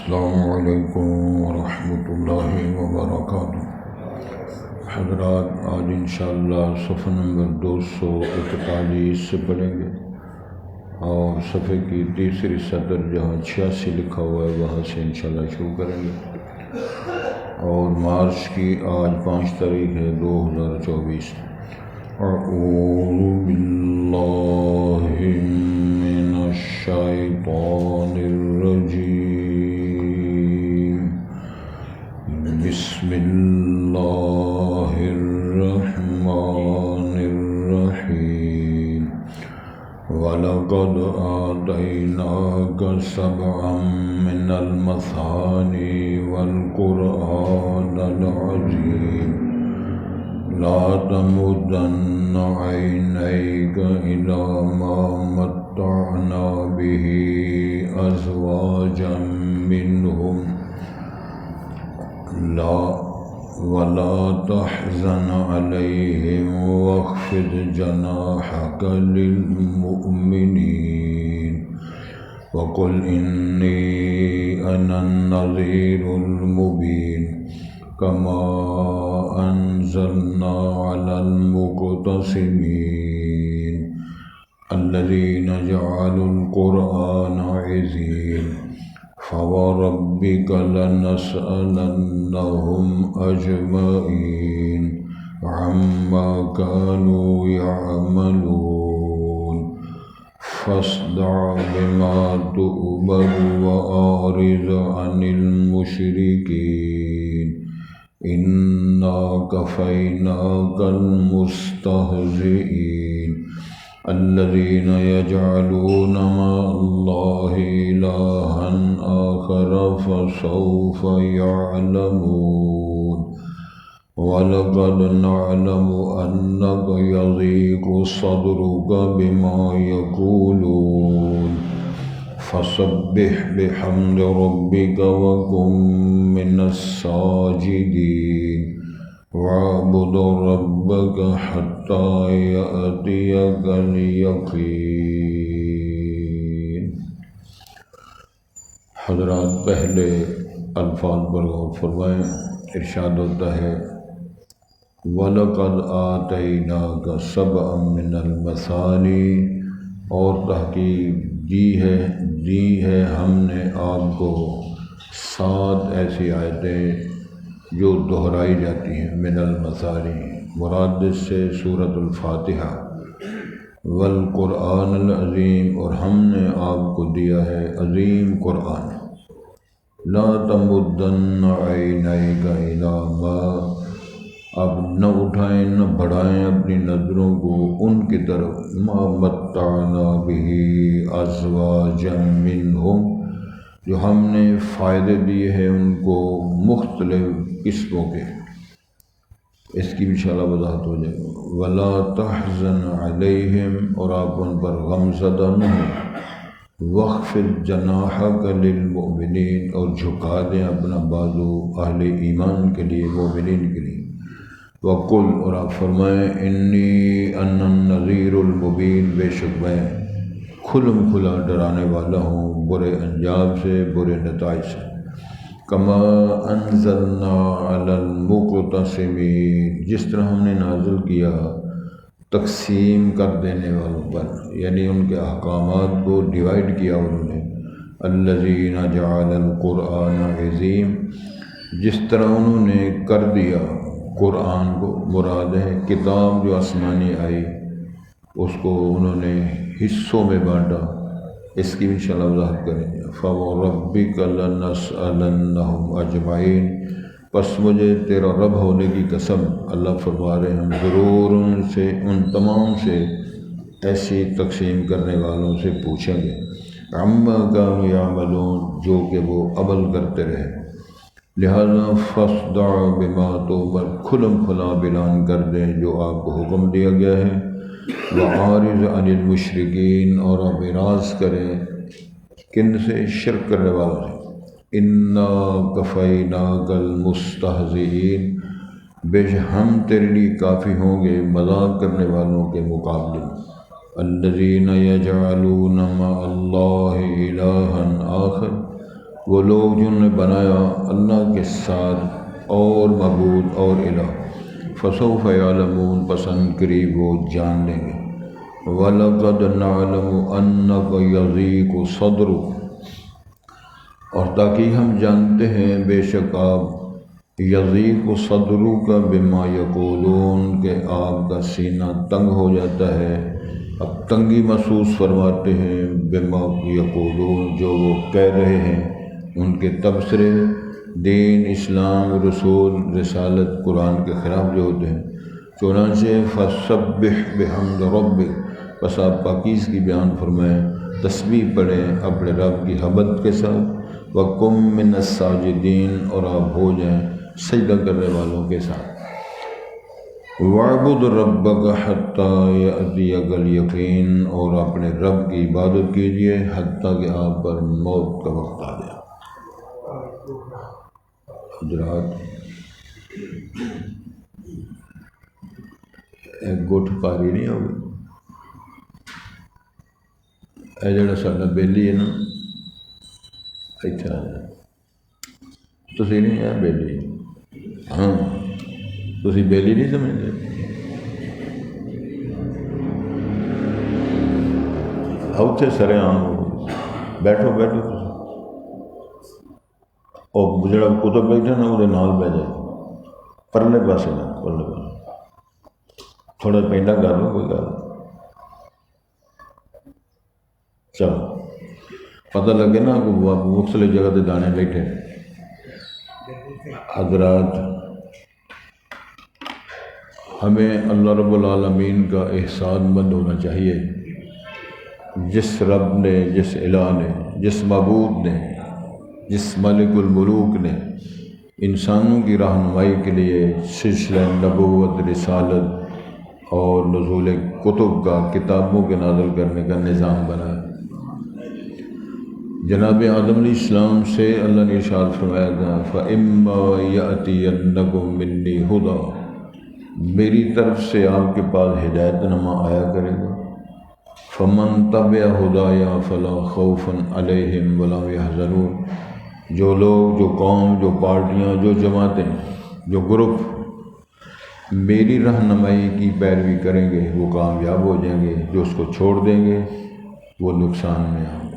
السلام علیکم ورحمۃ اللہ وبرکاتہ۔ حضرات، آج انشاءاللہ صفحہ نمبر 241 سے پڑھیں گے اور صفحے کی تیسری سطر جہاں 86 لکھا ہوا ہے وہاں سے انشاءاللہ شروع کریں گے، اور مارچ کی آج 5 تاریخ ہے 2024۔ اعوذ باللہ من الشیطان الرجیم، بسم اللہ الرحمن الرحیم۔ وَلَقَدْ آتَيْنَاكَ سَبْعًا مِّنَ الْمَثَانِي وَالْقُرْآنَ الْعَظِيمَ۔ لا تمدن عينيك إلى ما متعنا به أزواجا منهم ولا تحزن عليهم واخفض جناحك للمؤمنين وقل إني أنا النذير المبين كما أنزلنا على المقتسمين الذين جعلوا القرآن عزين فوربك لنسألنهم أجمعين عما كانوا يعملون فاصدع بما تؤمر وأعرض عن المشركين إنا كفيناك المستهزئين الذين يجعلون مع الله إلها آخر فسوف يعلمون ولقد نعلم أنك يضيق صدرك بما يقولون فسبح بحمد ربك وكن من الساجدين واعبد ربك حتى يأتيك اليقين۔ حضرات، پہلے الفاظ پر غور فرمائیں۔ ارشاد ہوتا ہے وَلَقَدْ آتَيْنَاكَ سَبْعًا مِّنَ الْمَثَانِي، اور تحقیق دی ہے ہم نے آپ کو 7 ایسی آیتیں جو دہرائی جاتی ہیں۔ من المثانی، مراد سے سورۃ الفاتحہ۔ والقرآن العظیم، اور ہم نے آپ کو دیا ہے عظیم قرآن۔ لا تمدن عینیک الی ما، اب نہ اٹھائیں نہ بڑھائیں اپنی نظروں کو ان کی طرف ما متعنا بہ ازواجا منہم، جو ہم نے فائدے دیے ہیں ان کو مختلف قسموں کے۔ اس کی بھی انشاءاللہ وضاحت ہو جائے گی۔ ولا تحزن علیہم، اور آپ ان پر غم زدہ نہ ہوں۔ واخفض جناحک للمؤمنین، اور جھکا دیں اپنا بازو اہل ایمان کے لیے، مومنین کے لیے۔ وقل، اور آپ فرمائیں انی انا النذیر المبین، بے شک میں کھلم کھلا ڈرانے والا ہوں برے انجام سے، برے نتائج سے۔ کما انزلنا علی المقتسمین، جس طرح ہم نے نازل کیا تقسیم کر دینے والوں پر، یعنی ان کے احکامات کو ڈیوائیڈ کیا انہوں نے۔ الذین جعل القرآن عظیم، جس طرح انہوں نے کر دیا قرآن کو، مراد ہے کتاب جو آسمانی آئی اس کو انہوں نے حصوں میں بانٹا۔ اس کی بھی انشاءاللہ وضاحت کریں گے۔ فَوَرَبِّكَ لَنَسْأَلَنَّهُمْ أَجْمَعِينَ، پس مجھے تیرا رب ہونے کی قسم، اللہ فرما رہے ہیں، ہم ضرور ان تمام سے ایسی تقسیم کرنے والوں سے پوچھیں گے۔ عَمَّا كَانُوا يَعْمَلُونَ، جو کہ وہ عمل کرتے رہے۔ لہذا فَاصْدَعْ بِمَا تُؤْمَرُ، کھلم کھلا بیان کر دیں جو آپ کو حکم دیا گیا ہے۔ وَأَعْرِضْ عَنِ الْمُشْرِكِينَ، اور آپ اعراض کریں کن سے؟ شرک کرنے والوں سے۔ إِنَّا كَفَيْنَاكَ الْمُسْتَهْزِئِينَ، بے شک ہم تیرے لیے کافی ہوں گے مذاق کرنے والوں کے مقابلے میں۔ الذین یجعلون مع اللہ الہا آخر، وہ لوگ جنہوں نے بنایا اللہ کے ساتھ اور معبود اور الہ، فسوف یعلمون، پسند قریب وہ جان لیں گے۔ وَلَقَدْ نَعْلَمُ أَنَّكَ يَضِيقُ صَدْرُكَ، اور تاکہ ہم جانتے ہیں بے شک آپ یضیق صدرک بما یقولون، کہ آپ کا سینہ تنگ ہو جاتا ہے، اب تنگی محسوس فرماتے ہیں، بما یقولون، جو وہ کہہ رہے ہیں، ان کے تبصرے دین، اسلام، رسول، رسالت، قرآن کے خلاف جو ہوتے ہیں۔ چنانچہ فسبح بحمد ربک، پس آپ پاکیزگی بیان فرمائیں، تسبیح پڑھیں اپنے رب کی حمد کے ساتھ، وَقُم مِّنَ الساجدین، اور آپ ہو جائیں سجدہ کرنے والوں کے ساتھ۔ وَاعْبُدْ رَبَّكَ حَتَّىٰ يَأْتِيَكَ الْيَقِينُ، اور اپنے رب کی عبادت کیجیے حتیٰ کہ آپ پر موت کا وقت آ جائے۔ حضرات، ایک گٹھ پاری نہیں ہوگی، اے جڑا ساڈا بیلی ہے نا، اتنے آ جائے، تسی نہیں ہے بیلی، ہاں تسی بیلی نہیں سمجھتے، اتنے سرے عام ہو، بیٹھو بیٹھو تسی، اور جڑا کتب بیٹھا نا وہ نال بہ جائے، پرلے پاسے نا، پرلے پاسے تھوڑا پینڈا کر لو، کوئی گل چلو پتہ لگے نا کہ وہ مختلف جگہ تے دانے بیٹھے۔ حضرات، ہمیں اللہ رب العالمین کا احسان مند ہونا چاہیے، جس رب نے، جس الہ نے، جس معبود نے، جس مالک الملوک نے انسانوں کی رہنمائی کے لیے سلسلہ نبوت، رسالت اور نزول کتب کا، کتابوں کے نازل کرنے کا نظام بنایا۔ جناب آدم علیہ السلام سے اللہ نے ارشاد فرمایا تھا، فَإِمَّا يَأْتِيَنَّكُم مِّنِّي هُدًى، میری طرف سے آپ کے پاس ہدایت نامہ آیا کرے گا، فَمَن تَبِعَ هُدَايَ فَلَا خَوْفٌ عَلَيْهِمْ وَلَا يَحْزَنُونَ، جو لوگ، جو قوم، جو پارٹیاں، جو جماعتیں، جو گروپ میری رہنمائی کی پیروی کریں گے وہ کامیاب ہو جائیں گے، جو اس کو چھوڑ دیں گے وہ نقصان میں آئیں گے۔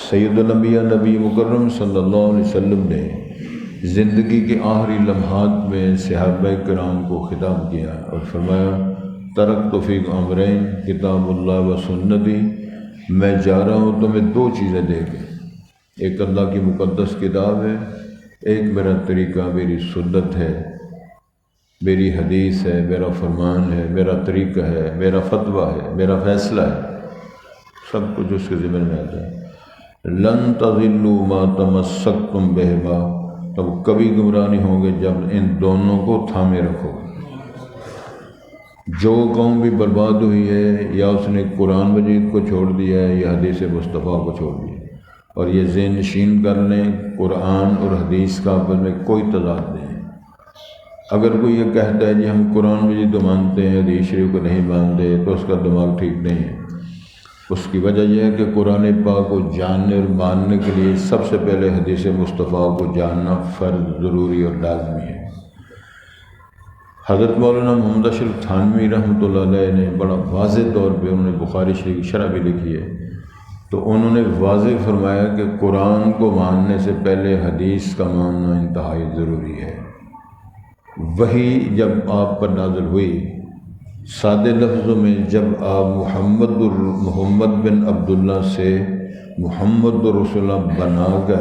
سید الانبیاء نبی مکرم صلی اللہ علیہ وسلم نے زندگی کے آخری لمحات میں صحابہ کرام کو خطاب کیا اور فرمایا، ترکت فیکم امرین، کتاب اللہ و سنتی، میں جا رہا ہوں تمہیں دو چیزیں دے کے، ایک اللہ کی مقدس کتاب ہے، ایک میرا طریقہ، میری سنت ہے، میری حدیث ہے، میرا فرمان ہے، میرا طریقہ ہے، میرا فتویٰ ہے، میرا فیصلہ ہے، سب کچھ اس کے ذمہ میں آتا ہے۔ لن تضلوا ما تمسکتم بہما، تب کبھی گمراہ نہیں ہوں گے جب ان دونوں کو تھامے رکھو۔ جو قوم بھی برباد ہوئی ہے، یا اس نے قرآن مجید کو چھوڑ دیا ہے یا حدیث مصطفیٰ کو چھوڑ دیا ہے، اور یہ ذہن نشین کر لیں، قرآن اور حدیث کا آپس میں کوئی تضاد نہیں ہے۔ اگر کوئی یہ کہتا ہے جی ہم قرآن مجید کو مانتے ہیں، حدیث شریف کو نہیں مانتے، تو اس کا دماغ ٹھیک نہیں ہے۔ اس کی وجہ یہ ہے کہ قرآن پاک کو جاننے اور ماننے کے لیے سب سے پہلے حدیث مصطفیٰ کو جاننا فرض، ضروری اور لازمی ہے۔ حضرت مولانا محمد اشرف تھانوی رحمۃ اللہ علیہ نے بڑا واضح طور پہ، انہوں نے بخاری شریف کی شرح بھی لکھی ہے، تو انہوں نے واضح فرمایا کہ قرآن کو ماننے سے پہلے حدیث کا ماننا انتہائی ضروری ہے۔ وہی جب آپ پر نازل ہوئی، سادے لفظوں میں جب آپ محمد بن عبداللہ سے محمد رسول اللہ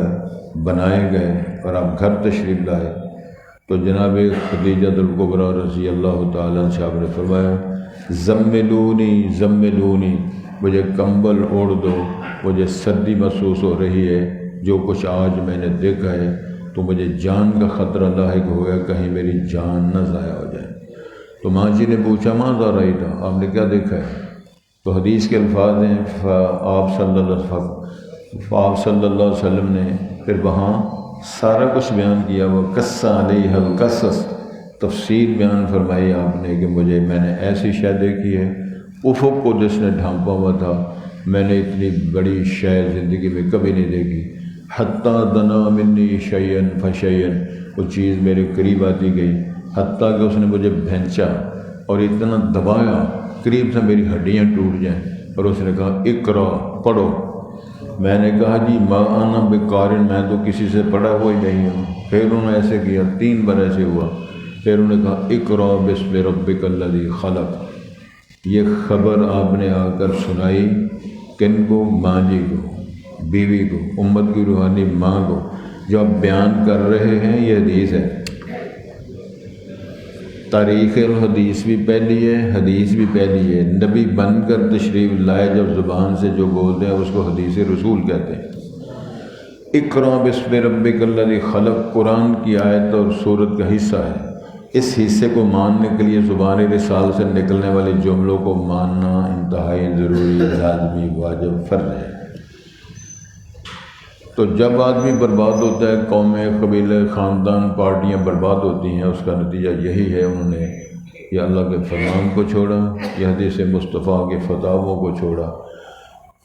بنائے گئے اور آپ گھر تشریف لائے، تو جناب خدیجہ الکبریٰ رضی اللہ تعالیٰ صاحب نے فرمایا، زملونی زملونی، مجھے کمبل اوڑھ دو، مجھے سردی محسوس ہو رہی ہے، جو کچھ آج میں نے دیکھا ہے تو مجھے جان کا خطرہ لاحق ہو گیا، کہیں میری جان نہ ضائع ہو جائے۔ تو ماں جی نے پوچھا، ماں ذا رہی تھا، آپ نے کیا دیکھا ہے؟ تو حدیث کے الفاظ ہیں، آپ صلی اللہ علیہ وسلم نے پھر وہاں سارا کچھ بیان کیا، وہ قصہ علیہ القصص، تفصیل بیان فرمائی آپ نے کہ میں نے ایسی شے دیکھی ہے، افق کو جس نے ڈھانپا ہوا تھا، میں نے اتنی بڑی شے زندگی میں کبھی نہیں دیکھی۔ حتیٰ دنا منی شیئن فشیئن، وہ چیز میرے قریب آتی گئی حتیٰ کہ اس نے مجھے بھینچا اور اتنا دبایا قریب سے میری ہڈیاں ٹوٹ جائیں، اور اس نے کہا اقرا، پڑھو۔ میں نے کہا جی ما انا بقارن، میں تو کسی سے پڑھا ہوا ہی نہیں ہوں۔ پھر انہوں نے ایسے کیا، 3 بار ایسے ہوا، پھر انہوں نے کہا اقرا بسم ربک الذی خلق۔ یہ خبر آپ نے آ کر سنائی کن کو؟ ماں جی کو، بیوی کو، امت کی روحانی ماں کو۔ جو آپ بیان کر رہے ہیں یہ حدیث ہے، تاریخ الحدیث بھی پہلی ہے، حدیث بھی پہلی ہے۔ نبی بن کر تشریف لائے جب زبان سے جو بولتے ہیں اس کو حدیث رسول کہتے ہیں۔ اقرا بسم ربک الذی خلق قرآن کی آیت اور سورت کا حصہ ہے۔ اس حصے کو ماننے کے لیے زبان رسال سے نکلنے والے جملوں کو ماننا انتہائی ضروری، لازمی، واجب، فرض ہے۔ تو جب آدمی برباد ہوتا ہے، قومیں، قبیلے، خاندان، پارٹیاں برباد ہوتی ہیں، اس کا نتیجہ یہی ہے انہوں نے یا اللہ کے فرمان کو چھوڑا یا حدیث مصطفیٰ کے فتاووں کو چھوڑا۔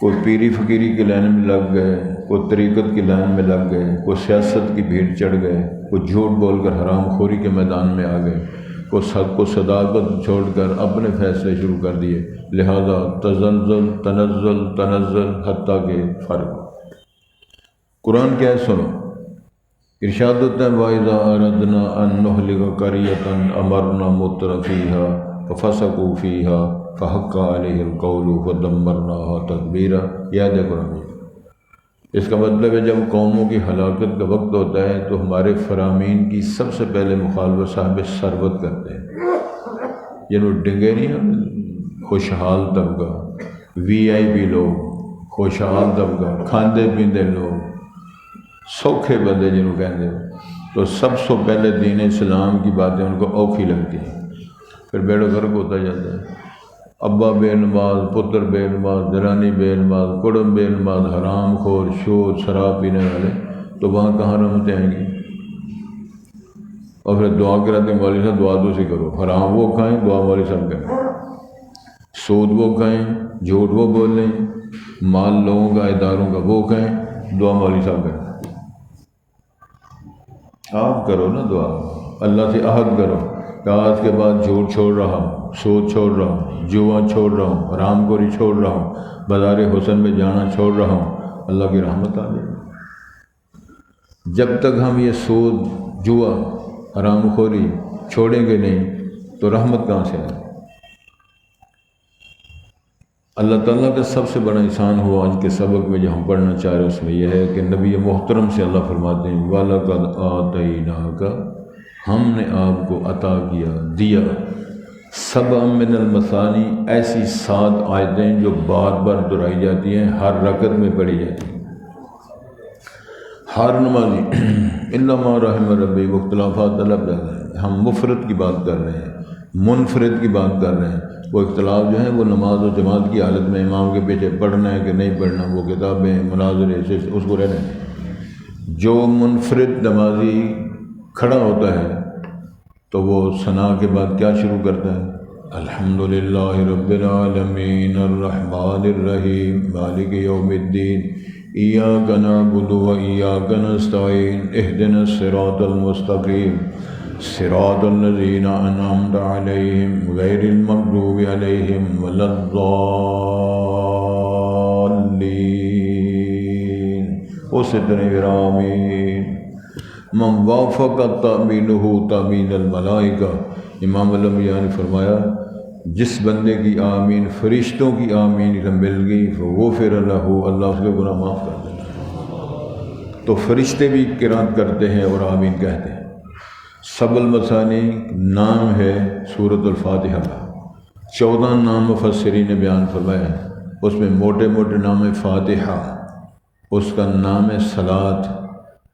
کوئی پیری فقیری کی لائن میں لگ گئے، کوئی طریقت کی لائن میں لگ گئے، کوئی سیاست کی بھیڑ چڑھ گئے، کوئی جھوٹ بول کر حرام خوری کے میدان میں آ گئے، کوئی سب کو صداقت چھوڑ کر اپنے فیصلے شروع کر دیے۔ لہذا تزلزل، تنزل، تنزل، حتیٰ کہ فرق۔ قرآن کیا ہے سنو، ارشاد ہوتا ہے وَإِذَا أَرَدْنَا أَن نُهْلِكَ قَرْيَةً أَمَرْنَا مُتْرَفِيهَا فَفَسَقُوا فِيهَا فَحَقَّ عَلَيْهِ الْقَوْلُ فَدَمَّرْنَاهَا تَدْبِيرًا۔ یاد ہے قرآن، اس کا مطلب ہے جب قوموں کی ہلاکت کا وقت ہوتا ہے تو ہمارے فرامین کی سب سے پہلے مخالفت صاحب ثروت کرتے ہیں، جنہوں ڈنگے نہیں، خوشحال طبقہ، وی آئی پی لوگ، خوشحال طبقہ، کھاندے پیندے لوگ، سوکھے بندے جنہوں کہتے ہیں، تو سب سے پہلے دین اسلام کی باتیں ان کو اوکھی لگتی ہیں، پھر بیڑا غرق ہوتا جاتا ہے۔ ابا بے نماز، پتر بے نماز، درانی بے نماز، کڑم بے نماز، حرام خور، شور، شراب پینے والے، تو وہاں کہاں رحمتیں آئیں گی؟ اور پھر دعا کراتے ہیں مولوی صاحب دعا تو سے کرو، حرام وہ کھائیں، دعا مولوی صاحب کریں، سود وہ کھائیں، جھوٹ وہ بولیں، مال لوگوں کا، اداروں کا وہ کھائیں، دعا مولوی صاحب کریں۔ آپ کرو نا دعا، اللہ سے عہد کرو کہ آج کے بعد جھوٹ چھوڑ رہا ہوں، سود چھوڑ رہا ہوں، جوا چھوڑ رہا ہوں، حرام خوری چھوڑ رہا ہوں، بازار حسن میں جانا چھوڑ رہا ہوں، اللہ کی رحمت آ جائے۔ جب تک ہم یہ سود، جوا، حرام خوری چھوڑیں گے نہیں تو رحمت کہاں سے آئے؟ اللہ تعالیٰ کا سب سے بڑا احسان ہوا آج کے سبق میں جو ہم پڑھنا چاہ رہے ہیں اس میں یہ ہے کہ نبی محترم سے اللہ فرماتے ہیں وَلَقَدْ آتَيْنَاكَ، ہم نے آپ کو عطا کیا، دیا، سبع من المثانی، ایسی 7 آیتیں جو بار بار دہرائی جاتی ہیں، ہر رکعت میں پڑھی جاتی ہیں، ہر نمازی الا ما رحم ربی، اختلافات الگ ہیں، ہم مفرد کی بات کر رہے ہیں، منفرد کی بات کر رہے ہیں۔ وہ اختلاف جو ہیں وہ نماز و جماعت کی حالت میں امام کے پیچھے پڑھنا ہے کہ نہیں پڑھنا، وہ کتابیں، مناظرے سے اس کو رہنے ہیں۔ جو منفرد نمازی کھڑا ہوتا ہے تو وہ ثنا کے بعد کیا شروع کرتا ہے؟ الحمدللہ رب العالمین الرحمن الرحیم مالک یوم الدین ایاک نعبد و ایاک نستعین اہدنا الصراط المستقیم صراط الذین انعمت علیہم غیر المغضوب علیہم ولا الضالین وسطر آمین۔ من وافق تأمینہ تأمین الملائکہ، امام الانبیاء نے فرمایا جس بندے کی آمین فرشتوں کی آمین سے مل گئی فغفر لہ، اللہ اس کے گناہ معاف کر دیتا۔ تو فرشتے بھی قرات کرتے ہیں اور آمین کہتے ہیں۔ سبع المثانی نام ہے سورۃ الفاتحہ کا، 14 نام مفسرین نے بیان فرمایا ہے، اس میں موٹے موٹے نام ہے فاتحہ، اس کا نام ہے صلاۃ،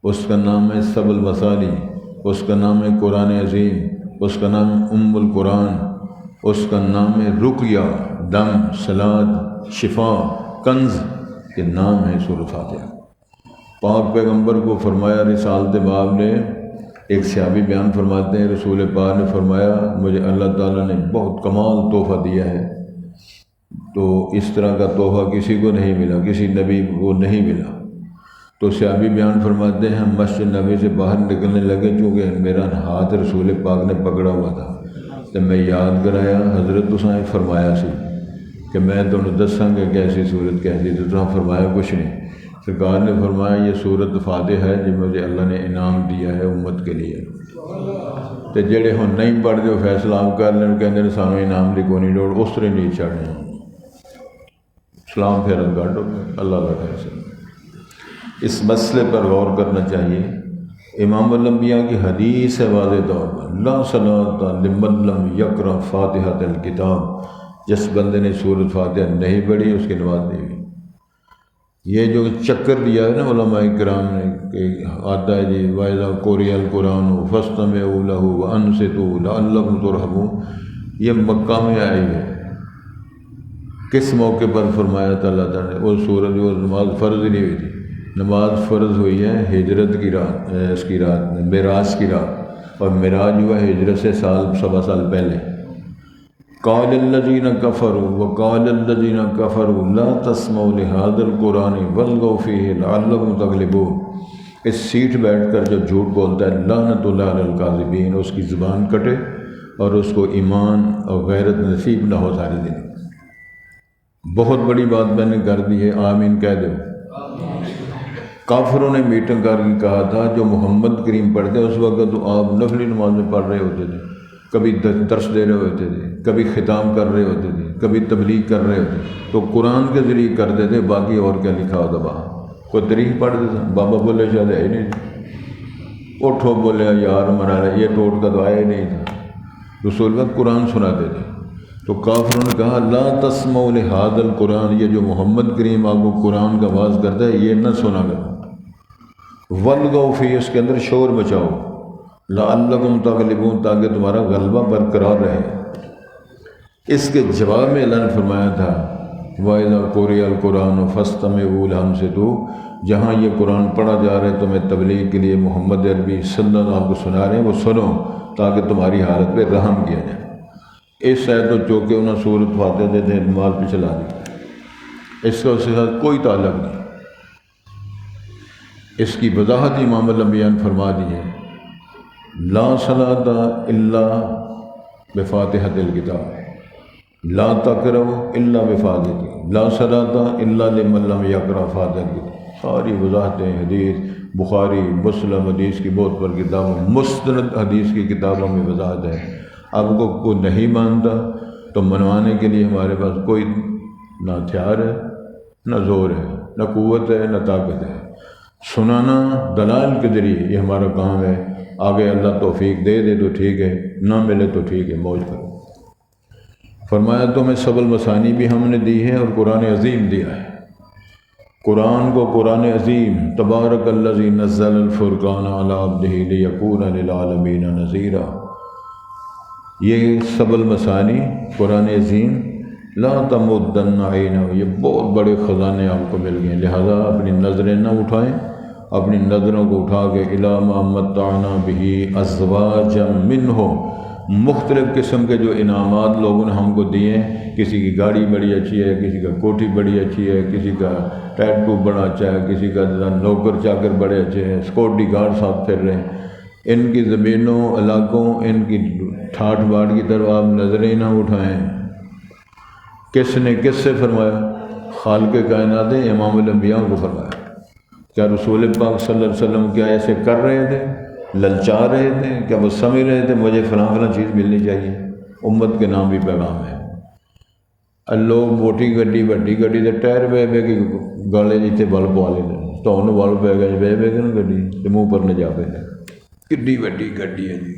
اس کا نام ہے سبع المثانی، اس کا نام ہے قرآن عظیم، اس کا نام ہے ام القرآن، اس کا نام ہے رقیہ، دم، صلاۃ، شفا، کنز، یہ نام ہے سورۃ فاتحہ۔ پاک پیغمبر کو فرمایا رسالت باب نے، ایک صحابی بیان فرماتے ہیں رسول پاک نے فرمایا مجھے اللہ تعالیٰ نے بہت کمال تحفہ دیا ہے، تو اس طرح کا تحفہ کسی کو نہیں ملا، کسی نبی کو نہیں ملا۔ تو صحابی بیان فرماتے ہیں مسجد نبی سے باہر نکلنے لگے، چونکہ میرا ہاتھ رسول پاک نے پکڑا ہوا تھا، تو میں یاد کرایا حضرت تساں فرمایا سی کہ میں تمہیں دساں گا کیسی صورت کیسی، تو تساں فرمایا کچھ نہیں۔ سرکار نے فرمایا یہ صورت فاتحہ ہے جو مجھے اللہ نے انعام دیا ہے امت کے لیے، تو جڑے ہن نہیں پڑھتے وہ فیصلہ آپ کر لیں، کہتے سانوں انعام دی کوئی نہیں لوڑ، اس طرح نہیں چڑھنے، سلام پھیرن گڈ ہو گیا، اللہ کا فیصلہ۔ اس مسئلے پر غور کرنا چاہیے۔ امام الانبیاء کی حدیث ہے واضح طور پر، لا صلاۃ لمن لم یقرأ فاتحۃ الکتاب، جس بندے نے سورۃ فاتحہ نہیں پڑھی اس کی نماز نہیں ہوئی۔ یہ جو چکر دیا ہے نا علماء کرام نے کہ آتا ہے جی وَإِذَا قُرِئَ الْقُرْآنُ فَاسْتَمِعُوا لَهُ وَأَنصِتُوا لَعَلَّكُمْ تُرْحَمُونَ، یہ مکہ میں آئی ہے۔ کس موقع پر فرمایا تھا اللہ تعالیٰ نے؟ وہ سورج جو نماز فرض نہیں ہوئی تھی، نماز فرض ہوئی ہے ہجرت کی رات، اس کی رات میں معراج کی رات، اور معراج ہوا ہجرت سے سوا سال پہلے۔ قال الذین کفروا وقال الذین کفروا لا تسمعوا لهذا القرآن والغوا فیہ لعلکم تغلبون، اس سیٹ بیٹھ کر جو جھوٹ بولتا ہے لعنت اللہ علی الکاذبین، اس کی زبان کٹے اور اس کو ایمان اور غیرت نصیب نہ ہو سارے دن۔ بہت بڑی بات میں نے کر دی ہے، آمین کہہ دو۔ کافروں نے میٹنگ کر کے کہا تھا جو محمد کریم پڑھتے اس وقت تو آپ نفلی نماز میں پڑھ رہے ہوتے تھے، کبھی درس دے رہے ہوتے تھے، کبھی خطاب کر رہے ہوتے تھے، کبھی تبلیغ کر رہے ہوتے، تو قرآن کے ذریعے کرتے تھے، باقی اور کیا لکھا ہوتا وہاں؟ کوئی تاریخ پڑھتے تھے؟ بابا بولے شاید ہے نہیں، اٹھو بولے یار مرا رہا، یہ ٹوٹ کا تو آیا ہی نہیں تھا، رسول وقت قرآن سناتے تھے۔ تو کافروں نے کہا لا تسمعوا لهذا القرآن، یہ جو محمد کریم آپ کو قرآن کا آواز کرتا ہے یہ نہ سنا کرو، والغوا فیہ، اس کے اندر شور بچاؤ، لعلکم تغلبون، تاکہ تمہارا غلبہ برقرار رہے۔ اس کے جواب میں اللہ نے فرمایا تھا وَإِذَا قُرِئَ الْقُرْآنُ فَاسْتَمِعُوا لَهُ وَأَنصِتُوا، جہاں یہ قرآن پڑھا جا رہا ہے تمہیں تبلیغ کے لیے محمد عربی صلی اللہ علیہ وسلم آپ کو سنا رہے ہیں، وہ سنو تاکہ تمہاری حالت پہ رحم کیا جائے۔ اس سے تو چونکہ انہوں نے سورۃ فاتحہ دے دے نماز پہ چلا دی، اس کا اس کے ساتھ کوئی تعلق نہیں۔ اس کی وضاحت امام الانبیاء نے فرما دی ہے، لا صلاۃ الا بفاتحۃ الکتاب، لا تقرؤ الا بفاتحہ، لا صلاۃ الا لمن لم یقرأ فاتحۃ الکتاب۔ ساری وضاحتیں حدیث بخاری مسلم حدیث کی بہت پر کتابوں، مستند حدیث کی کتابوں میں وضاحت ہے۔ آپ کو کوئی نہیں مانتا تو منوانے کے لیے ہمارے پاس کوئی نہ ہتھیار ہے، نہ زور ہے، نہ قوت ہے، نہ طاقت ہے۔ سنانا دلائل کے ذریعے یہ ہمارا کام ہے، آگے اللہ توفیق دے دے تو ٹھیک ہے، نہ ملے تو ٹھیک ہے، موج کرو۔ فرمایا تمہیں سب المثانی بھی ہم نے دی ہے اور قرآن عظیم دیا ہے۔ قرآن کو قرآن عظیم، تبارک الذی نزل الفرقان علی عبدہ لیکون للعالمین نذیرا، یہ سب المثانی قرآن عظیم، لا تمدن عینہ، یہ بہت بڑے خزانے آپ کو مل گئے، لہذا اپنی نظریں نہ اٹھائیں، اپنی نظروں کو اٹھا کے الی ما متعنا بہ ازواجا منہم، مختلف قسم کے جو انعامات لوگوں نے ہم کو دیے ہیں، کسی کی گاڑی بڑی اچھی ہے، کسی کا کوٹھی بڑی اچھی ہے، کسی کا ٹیٹو بڑا اچھا ہے، کسی کا نوکر چاکر بڑے اچھے ہیں، سیکورٹی گارڈ ساتھ پھر رہے ہیں، ان کی زمینوں علاقوں، ان کی ٹھاٹ باٹ کی طرف آپ نظریں نہ اٹھائیں۔ کس نے کس سے فرمایا؟ خالق کائنات نے امام الانبیاء کو فرمایا۔ کیا رسول پاک صلی اللہ علیہ وسلم کیا ایسے کر رہے تھے، للچا رہے تھے؟ کیا وہ سمجھ رہے تھے مجھے فلاں فلاں چیز ملنی چاہیے؟ امت کے نام بھی پیغام ہے۔ لوگ موٹی گڈی وڈی گڈی دے ٹائر بہ بہ کے گالے جیتے بل پوا لیتے، تو انہوں بل پہ گئے بہ بہ کے نا گڈی تے منہ پر نہ جا پہ، کڈی وڈی گڈی ہے جی،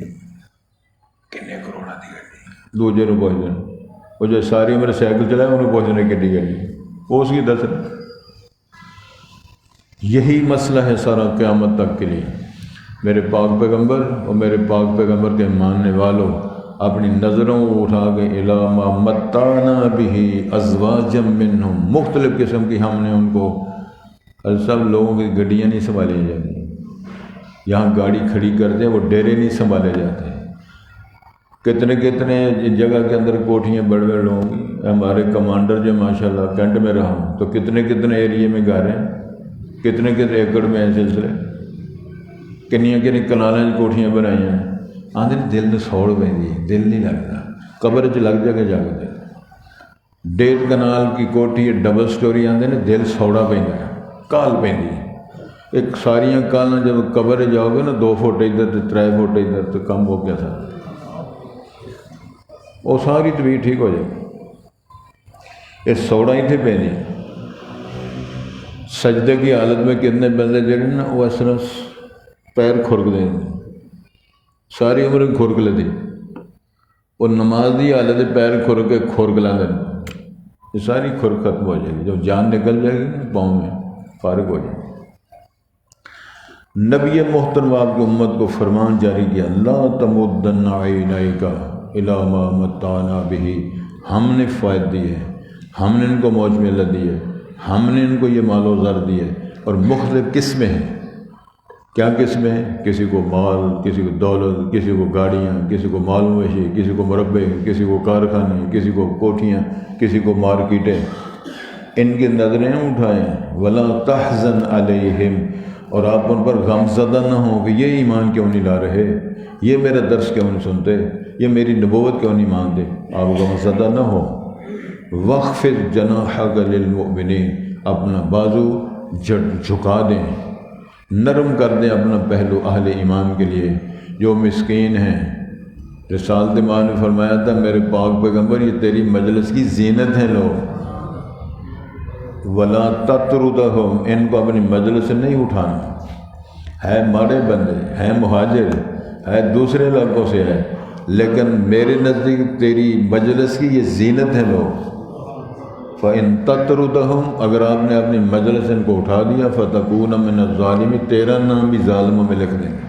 کنے کروڑا دی گڈی، دوجے نو پوچھتے ہیں، وہ جو ساری عمر سائیکل چلائے انہوں پوچھنے کڈی گڈی، وہ اس کی دس۔ یہی مسئلہ ہے سارا قیامت تک کے لیے۔ میرے پاک پیغمبر اور میرے پاک پیغمبر کے ماننے والوں اپنی نظروں کو اٹھا کے الی ما متعنا بہ ازواجا منہم، مختلف قسم کی ہم نے ان کو، سب لوگوں کی گڈیاں نہیں سنبھالی جاتی، یہاں گاڑی کھڑی کرتے ہیں وہ ڈیرے نہیں سنبھالے جاتے، کتنے کتنے جگہ کے اندر کوٹھیاں بڑے بڑے لوگوں کی۔ ہمارے کمانڈر جو ماشاءاللہ کینٹ میں رہا ہوں تو کتنے کتنے ایریے میں گھر ہیں، کتنے کتنے ایکڑ میں ہیں سلسلے، کنیاں کنالیں کوٹھیاں بنائی ہیں، آدھے دل نے سوڑ پہ دل نہیں لگتا، قبر چ لگ جائے جا کے 1.5 کنال کی کوٹھی ڈبل سٹوری آدھے نے دل سوڑا پہ کال پہ ایک ساریاں کالاں جب قبر جاؤ گے نا 2 فٹ ادھر تو 3 فٹ ادھر تو کم ہو گیا تھا، وہ ساری طبیعت ٹھیک ہو جائے گی۔ یہ سوڑا ہی تھے پہ نہیں، سجدے کی حالت میں کتنے بندے جڑے نا وہ اس طرح پیر کھرک دیں، ساری عمر کھرک لیتی، وہ نماز دی حالت پیر کھرک کے کھرک لیں، یہ ساری کھرک ختم ہو جائے گی، جب جان نکل جائے گی نا پاؤں میں فارغ ہو جائے گی۔ نبی محترم آپ کی امت کو فرمان جاری کیا، لا تمدن عینیک الی ما متعنا بہ، ہم نے فائد دی ہے، ہم نے ان کو موج ملت دی ہے، ہم نے ان کو یہ مال و زر دی ہے، اور مختلف قسمیں ہیں۔ کیا قسمیں ہیں؟ کسی کو مال، کسی کو دولت، کسی کو گاڑیاں، کسی کو مال مویشی، کسی کو مربے، کسی کو کارخانے، کسی کو کوٹھیاں، کسی کو مارکیٹیں، ان کی نظریں اٹھائیں۔ ولا تحزن علیہم، اور آپ ان پر غم زدہ نہ ہوں کہ یہ ایمان کیوں نہیں لا رہے، یہ میرا درس کیوں نہیں سنتے، یہ میری نبوت کیوں نہیں مانتے، آپ غم زدہ نہ ہو۔ وَاخْفِضْ جَنَاحَكَ لِلْمُؤْمِنِينَ، اپنا بازو جھکا دیں، نرم کر دیں اپنا پہلو اہل ایمان کے لیے جو مسکین ہیں۔ رسالت ماں نے فرمایا تھا میرے پاک پیغمبر یہ تیری مجلس کی زینت ہیں لوگ، وَلَا تَطْرُدْهُمْ، ان کو اپنی مجلس سے نہیں اٹھانا، ہے ماڑے بندے، ہے مہاجر، ہے دوسرے علاقوں سے ہے، لیکن میرے نزدیک تیری مجلس کی یہ زینت ہے لوگ۔ فَإِن تَطْرُدْهُمْ، اگر آپ نے اپنی مجلس ان کو اٹھا دیا، فَتَكُونَ مِنَ الظَّالِمِينَ، تیرا نام بھی ظالموں میں لکھ دیں گے۔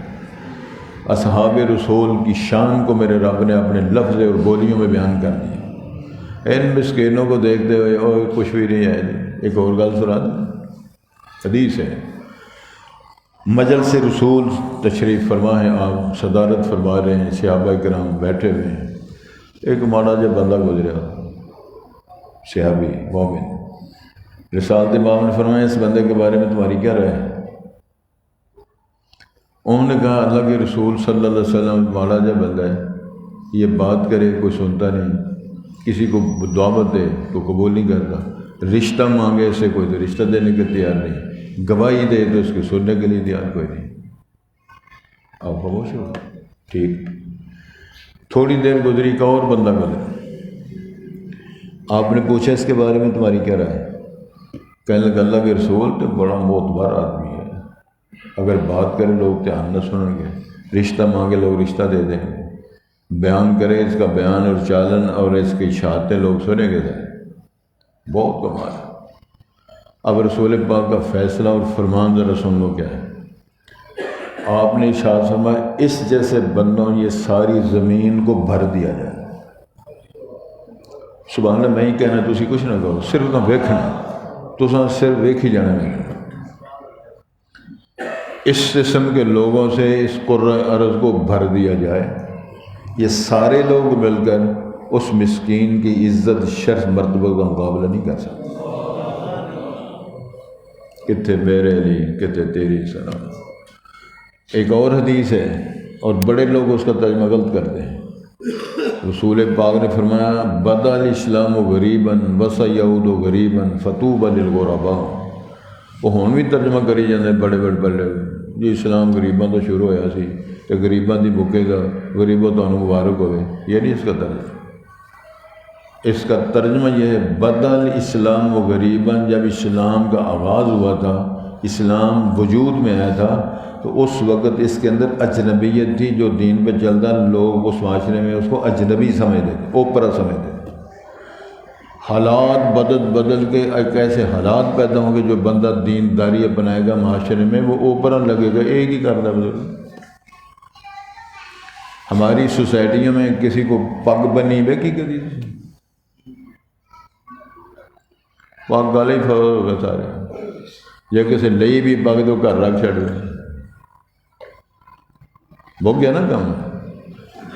اصحاب رسول کی شان کو میرے رب نے اپنے لفظ اور بولیوں میں بیان کر دیا۔ ان مسکینوں کو دیکھتے ہوئے اور کچھ بھی نہیں ہے جی۔ ایک اور گل سنا دیں، حدیث ہے، مجلس رسول تشریف فرما ہے، آپ صدارت فرما رہے ہیں، صحابہ کرام بیٹھے ہوئے ہیں، ایک ماڑا جا بندہ گزرا، صحابی مومن، رسالت امام نے فرمایا اس بندے کے بارے میں تمہاری کیا رائے ہے؟ انہوں نے کہا اللہ کے رسول صلی اللہ علیہ وسلم ماڑا جا بندہ ہے، یہ بات کرے کوئی سنتا نہیں، کسی کو دعوت دے تو قبول نہیں کرتا، رشتہ مانگے اس سے کوئی تو رشتہ دینے کے تیار نہیں، گواہی دے تو اس کے سننے کے لیے تیار کوئی نہیں۔ آپ خاموش ہو، ٹھیک۔ تھوڑی دیر گزری کا اور بندہ گزرا، آپ نے پوچھا اس کے بارے میں تمہاری کیا رائے ہے؟ کہنے لگا اللہ کے رسول تو بڑا معتبر آدمی ہے، اگر بات کرے لوگ دھیان نہ سنیں گے، رشتہ مانگے لوگ رشتہ دے دیں گے، بیان کرے اس کا بیان اور چالن اور اس کی اشاعتیں لوگ سنیں گے، بہت کمال ہے۔ اب رسول پاک کا فیصلہ اور فرمان ذرا سن لو کیا ہے۔ آپ نے ارشاد فرمایا اس جیسے بندوں یہ ساری زمین کو بھر دیا جائے۔ سبحان اللہ، میں ہی کہنا تسی کچھ نہ کہو، صرف نہ ویکھنا، تساں صرف ویکھ ہی جانا ہے۔ اس قسم کے لوگوں سے اس قرۂ ارض کو بھر دیا جائے، یہ سارے لوگ مل کر اس مسکین کی عزت شرف مرتبہ کا مقابلہ نہیں کر سکتے۔ کتنے میرے علی، کتنے تیری سلام۔ ایک اور حدیث ہے اور بڑے لوگ اس کا ترجمہ غلط کرتے ہیں۔ رسول پاک نے فرمایا بدا الاسلام غریباً وسیعود غریباً فطوبى للغرباء۔ وہ ہون بھی ترجمہ کری جاندے بڑے بڑے جی اسلام غریباں تو شروع ہویا سی تے غریباں دی مکے گا، غریبوں تانوں مبارک ہوئے، یہ نہیں اس کا ترجمہ۔ اس کا ترجمہ یہ ہے بدا الاسلام و غریباً، جب اسلام کا آغاز ہوا تھا، اسلام وجود میں آیا تھا تو اس وقت اس کے اندر اجنبیت تھی، جو دین پہ چلتا لوگ اس معاشرے میں اس کو اجنبی سمجھتے تھے، اوپرا سمجھتے تھے۔ حالات بدل کے ایک ایسے حالات پیدا ہوں گے جو بندہ دینداری اپنائے گا معاشرے میں، وہ اوپرا لگے گا ایک ہی کرتا بزرگ۔ ہماری سوسائٹیوں میں کسی کو پگ بنی ہوئے کی کری پگ گالے ہی فوت ہو گئے سارے، یا کسی لئی بھی پگ تو گھر رکھ چھڑ گئے، بک گیا نا کام۔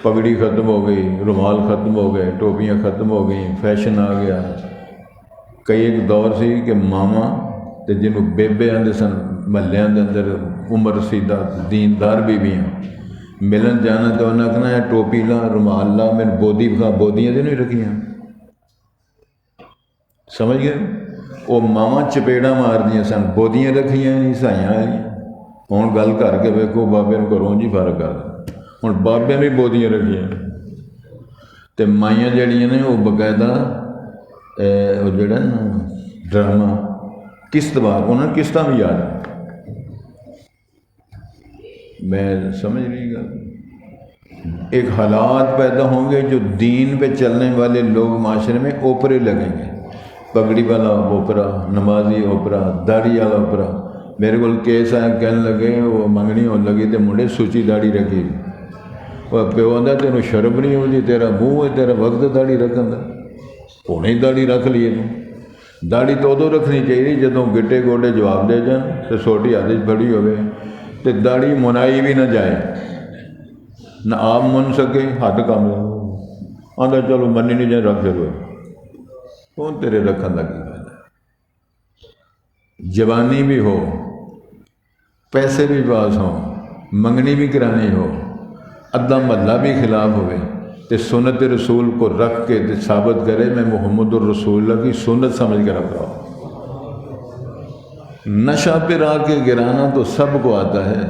پگڑی ختم ہو گئی، رومال ختم ہو گئے، ٹوپیاں ختم ہو گئیں، فیشن آ گیا۔ کئی ایک دور سی کہ ماما تو جنہوں بیبے آتے سن محلیاں دے اندر عمر رسیدہ دیندار بیویاں ملن جانا تو انہیں کہنا ہے ٹوپی لا رومال لا میں بودی بکھا بودیاں تو نہیں رکھیاں سمجھ گئے وہ ماواں چپیڑا مار دیا سن بودیاں رکھیاں نہیں سائیاں آئیاں ہوں گل کر کے ویکو بابے نوں کروں جی فرق کر ہوں بابے بھی بودیاں رکھیاں تو مائیاں جڑیاں نے وہ باقاعدہ وہ جڑا نا ڈرامہ قسط بار انہوں نے قسطاں بھی یاد میں سمجھ رہی گا ایک حالات پیدا ہوں گے جو دین پہ چلنے والے لوگ معاشرے میں اوپرے لگیں گے پگڑی والا اوپرا نمازی اوپرا داڑھی والا اوپرا میرے کو کیس آیا کہنے لگے وہ منگنی ہونے لگی تو منڈے سوچی داڑھی رکھی وہ پیو آدھا تینوں شرم نہیں ہوتی تیرا منہ ہے تیرا وقت داڑھی رکھن دا ہی داڑھی رکھ لیے تو داڑھی تو ادو رکھنی چاہیے جدوں گٹے گوڈے جواب دے جان تو چھوٹی ہاتھ بڑی ہوئے تو داڑھی منائی بھی نہ جائے نہ آپ من سکے ہاتھ کام آدھا چلو منی نہیں جائے رکھ دے کون تیرے رکھن کا کی فائدہ جوانی بھی ہو پیسے بھی پاس ہوں منگنی بھی کرانی ہو ادھا محلہ بھی خلاف ہوئے تو سنت رسول کو رکھ کے ثابت کرے میں محمد الرسول اللہ کی سنت سمجھ کر رکھ رہا ہوں نشہ پہ آ کے گرانا تو سب کو آتا ہے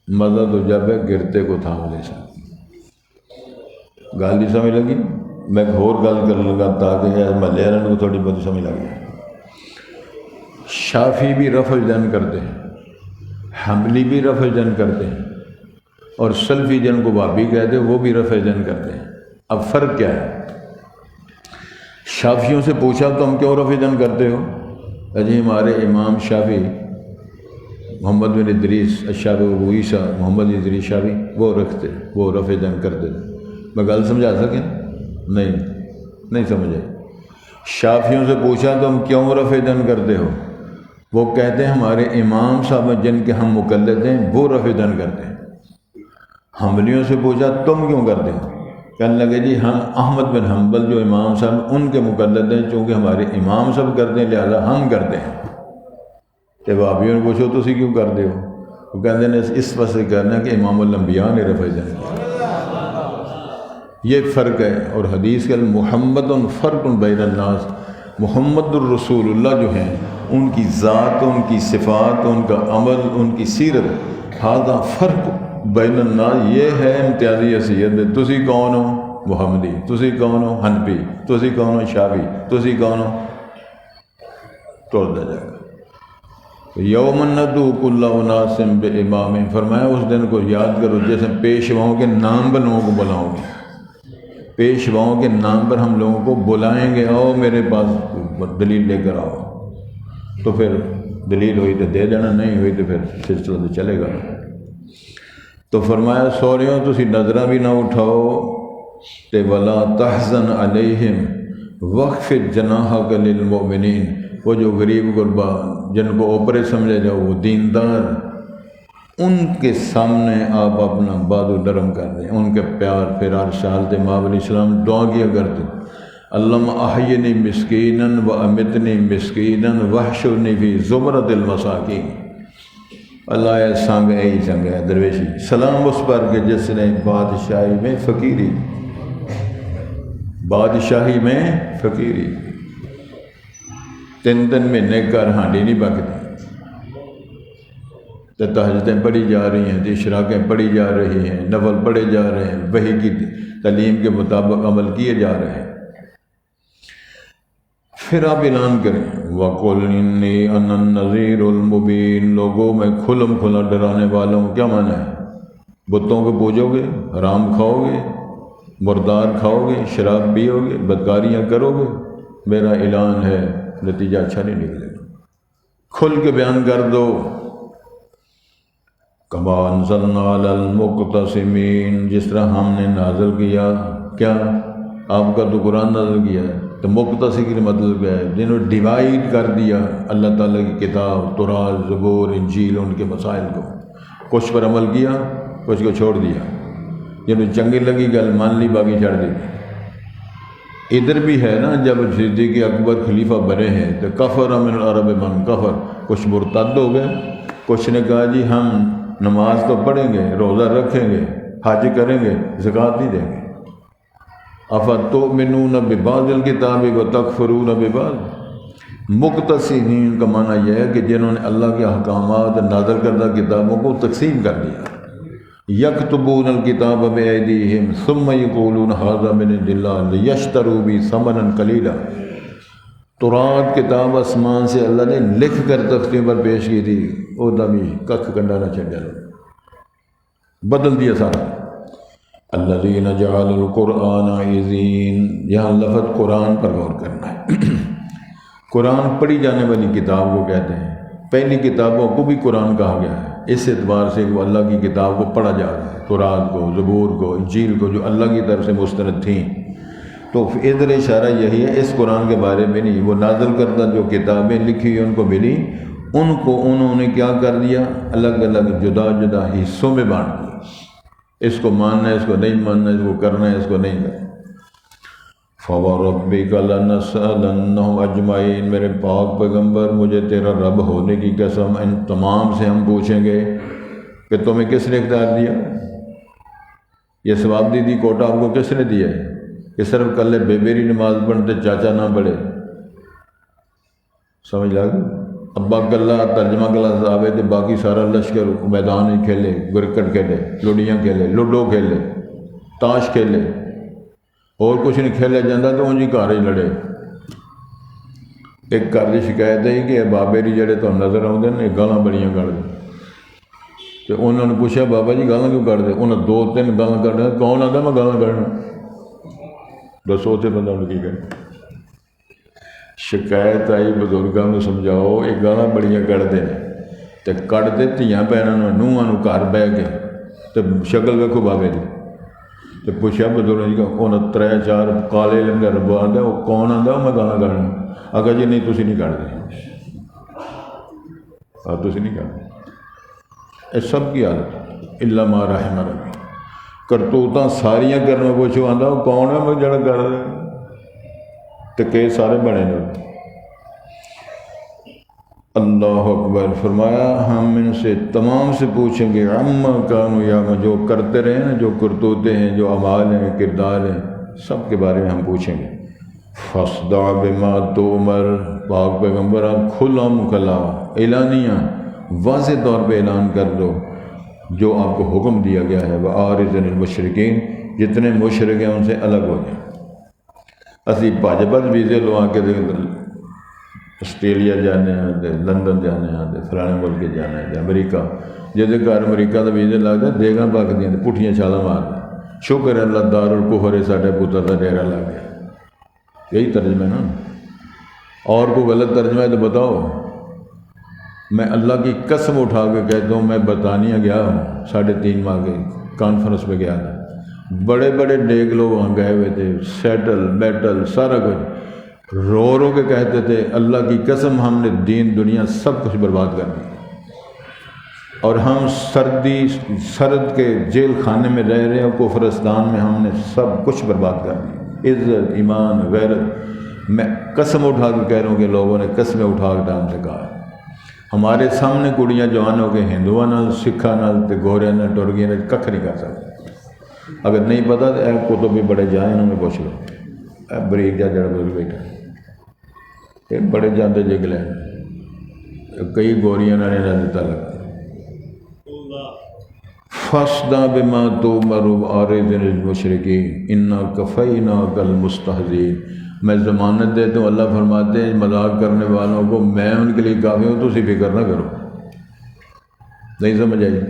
مزہ تو جب ہے گرتے کو تھام لے سکتی گل نہیں سمجھ لگی میں ایک اور گل کر لگا تاکہ محلے والوں کو تھوڑی بہت سمجھ لگ جائے شافی بھی رفع جن کرتے ہیں حنبلی بھی رفع جن کرتے ہیں اور سلفی جن کو بابی کہتے ہیں وہ بھی رفع جن کرتے ہیں اب فرق کیا ہے شافیوں سے پوچھا تم کیوں رفع جن کرتے ہو اجی ہمارے امام شافی محمد بن ادریس الشافعی ابو عیسیٰ محمد ادریس شافعی وہ رکھتے وہ رفع جن کرتے میں گل سمجھا سکیں نہیں سمجھے شافیوں سے پوچھا تم کیوں رفع جن کرتے ہو وہ کہتے ہیں ہمارے امام صاحب جن کے ہم مقلد ہیں وہ رفع جن کرتے ہیں حنبلیوں سے پوچھا تم کیوں کرتے ہو کہنے لگے جی ہم احمد بن حنبل جو امام صاحب ان کے مقلد ہیں چونکہ ہمارے امام صاحب کرتے ہیں لہذا ہم کرتے ہیں تو بابیوں نے پوچھو تسی کیوں کرتے ہو وہ کہتے ہیں اس وجہ کرنا کہ امام الانبیاء نے رفع جن کیا یہ فرق ہے اور حدیث کے محمد فرق بین الناس محمد الرسول اللہ جو ہیں ان کی ذات ان کی صفات ان کا عمل ان کی سیرت ہذا فرق بین الناس یہ ہے امتیازی حیثیت تسی کون ہو محمدی تسی کون ہو حنفی تسی کون ہو شافعی تسی کون ہو توڑ دیا جائے گا یوم ندعو کل اناس بامام فرمایا اس دن کو یاد کرو جیسے پیشواؤں کے نام پر لوگوں کو بلاؤ گے پیشواؤں کے نام پر ہم لوگوں کو بلائیں گے آؤ میرے پاس دلیل لے کر آؤ تو پھر دلیل ہوئی تو دے دینا نہیں ہوئی تو پھر سلسلہ تو چلے گا تو فرمایا سوریوں تسی نظرہ بھی نہ اٹھاؤ تے ولا تحزن علیہم وخفض جناحک للمؤمنین وہ جو غریب غربا جن کو اوپرے سمجھے جاؤ وہ دیندار ان کے سامنے آپ اپنا بادو نرم کر دیں ان کے پیار فرار شالت ماں علیہ السلام دعا کیا کرتے اللہم احینی مسکیناً و امتنی مسکیناً وحشرنی فی زمرۃ المساکین اللہ a song a he song ہے درویشی سلام اس پر کہ جس نے بادشاہی میں فقیری تین مہینے گھر ہانڈی نہیں پکتی تو تہجدیں پڑھی جا رہی ہیں اشراقیں پڑھی جا رہی ہیں نفل پڑھے جا رہے ہیں وحی کی تعلیم کے مطابق عمل کیے جا رہے ہیں پھر آپ اعلان کریں وَقُلْ إِنِّي أَنَا النَّذِيرُ الْمُبِينُ لوگوں میں کھلم کھلا ڈرانے والا ہوں کیا معنی ہے بتوں کو پوجو گے حرام کھاؤ گے مردار کھاؤ گے شراب پیو گے بدکاریاں کرو گے میرا اعلان ہے نتیجہ اچھا نہیں نکلے گا کھل کے بیان کر دو کما انزلنا علی المقتسمین جس طرح ہم نے نازل کیا کیا آپ کا تو قرآن نازل کیا ہے تو مقتصی کا مطلب کیا ہے جنہوں نے ڈیوائیڈ کر دیا اللہ تعالیٰ کی کتاب تورات زبور انجیل ان کے مسائل کو کچھ پر عمل کیا کچھ کو چھوڑ دیا جنہوں چنگی لگی گل مان لی باقی چھڑ دی ادھر بھی ہے نا، جب صدیق اکبر خلیفہ بنے ہیں تو کفر من العرب من کفر، کچھ مرتد ہو گئے، کچھ نے کہا جی ہم نماز تو پڑھیں گے، روزہ رکھیں گے، حج کریں گے، زکوٰۃ نہیں دیں گے۔ افتؤمنون ببعض الکتاب وتکفرون ببعض، مقتصدین کا معنی یہ ہے کہ جنہوں نے اللہ کے احکامات نازل کردہ کتابوں کو تقسیم کر دیا۔ یکتبون الکتاب بایدیہم ثم یقولون ھذا من عند اللہ لیشتروا بہ ثمنا قلیلا، تورات کتاب آسمان سے اللہ نے لکھ کر تختیوں پر پیش کی تھی، وہ بھی ککھ کنڈا نہ چھڈیا، بدل دیا سارا۔ الذین جعلوا القرآن عضین، یہاں لفظ قرآن پر غور کرنا ہے۔ قرآن پڑھی جانے والی کتاب کو کہتے ہیں، پہلی کتابوں کو بھی قرآن کہا گیا ہے اس اعتبار سے کہ وہ اللہ کی کتاب کو پڑھا جا رہا ہے، تورات کو، زبور کو، انجیل کو، جو اللہ کی طرف سے مستند تھیں۔ تو ادھر اشارہ یہی ہے، اس قرآن کے بارے میں نہیں، وہ نازل کردہ جو کتابیں لکھی ہوئی ان کو ملی، ان کو انہوں نے کیا کر دیا، الگ الگ جدا جدا حصوں میں بانٹ دیا، اس کو ماننا ہے، اس کو نہیں ماننا، اس کو کرنا ہے، اس کو نہیں کرنا۔ فَوَرَبِّكَ لَنَسْأَلَنَّهُمْ أَجْمَعِينَ، میرے پاک پیغمبر مجھے تیرا رب ہونے کی قسم ان تمام سے ہم پوچھیں گے کہ تمہیں کس نے اختیار دیا، یہ ثواب دی کوٹا آپ کو کس نے دیا ہے کہ صرف کل بیبیری نماز پڑھتے چاچا نہ پڑھے؟ سمجھ لگا؟ ابا کلّا ترجمہ کلاس آوے تھے، باقی سارا لشکر میدان ہی کھیلے، کرکٹ کھیلے، لوڈیاں کھیلے، لوڈو کھیلے، تاش کھیلے، اور کچھ نہیں کھیلے جاندہ تو انجی گھر ہی لڑے۔ ایک گھر کی شکایت ہے کہ بابے جڑے تو نظر آتے ہیں گالاں بڑیاں کر دیں، تو انہوں نے پوچھا بابا جی گالاں کیوں کر دیں؟ انہوں نے 2-3 گالاں کر دیں، کون آتا میں گالاں کرنا؟ دسو تے بندہ انہوں کی کہے، شکایت آئی بزرگاں نے سمجھاؤ، یہ گالاں بڑیاں کرتے ہیں تو کٹ دے دھیاں بہنوں نوہاں گھر بہ کے تو شکل ویکھو بابے دی، تو پوچھا بزرگ جی انہیں 3-4 کالے لنگر ربو آتا ہے، وہ کون آتا ہے؟ میں گالاں کرنا۔ اگر جی نہیں تسی نہیں کرتے، تسی نہیں کرتے، یہ سب کی عادت الا ما رحم ربی، کرتوتاں ساریاں کرنا پوچھو آتا وہ کون ہے میں جڑا کر دے، تو کہ سارے بنے نے۔ اللہ اکبر، فرمایا ہم ان سے تمام سے پوچھیں گے عما کانوا یعملون، جو کرتے رہے ہیں، جو کرتوتے ہیں، جو اعمال ہیں، کردار ہیں، سب کے بارے میں ہم پوچھیں گے۔ فاصدع بما تؤمر، پاک پیغمبر آپ کھلا مکھلا اعلانیہ واضح طور پہ اعلان کر دو جو آپ کو حکم دیا گیا ہے، وَأَعْرِضْ عَنِ الْمُشْرِكِينَ، جتنے مشرک ہیں ان سے الگ ہو جائیں۔ اسی بھاجپا ویزے لوا کے آسٹریلیا جانے ہیں، لندن جانے ہیں، فلانے ملک جانا ہے، امریکہ، جیسے گھر امریکہ کا ویزے لگتا ہے دیگاں پک دیا پٹھیاں چھالاں مار، شکر ہے اللہ دار الکفر ساڈے پتر کا ڈیرا لگ گیا، یہی ترجمہ ہے نا۔ اور کوئی غلط ترجمہ ہے تو بتاؤ۔ میں اللہ کی قسم اٹھا کے کہتا ہوں، میں برطانیہ گیا ہوں 3.5 ماہ کے کانفرنس میں گیا تھا، بڑے بڑے ڈیگ لوگ وہاں گئے ہوئے تھے، سیٹل بیٹل سارا کچھ، رو رو کے کہتے تھے اللہ کی قسم ہم نے دین دنیا سب کچھ برباد کر دیا، اور ہم سرد کے جیل خانے میں رہ رہے ہیں، کفرستان میں ہم نے سب کچھ برباد کر دیا، عزت، ایمان، غیرت۔ میں قسم اٹھا کے کہہ رہا ہوں کہ لوگوں نے قسمیں اٹھا کے ٹائم سے کہا، ہمارے سامنے کڑیاں جوان ہو کے ہندوؤں نال سکھاں نال تے گوریاں نال ٹرگیاں نال ککھ نہیں کر سکتے۔ اگر نہیں پتا تو اے کتب بھی بڑے جائیں انہوں نے پوچھ لو، اے بریک جا جڑا بول بیٹھا یہ بڑے جاندے جگلے کئی گوریاں نے دیتا لگا۔ فاصدع بما تؤمر وأعرض عن المشرکین انا کفیناک المستہزئین، میں ضمانت دیتا ہوں، اللہ فرماتے ہیں مذاق کرنے والوں کو میں ان کے لیے کافی ہوں، تو اسی فکر نہ کرو۔ نہیں سمجھ آئی؟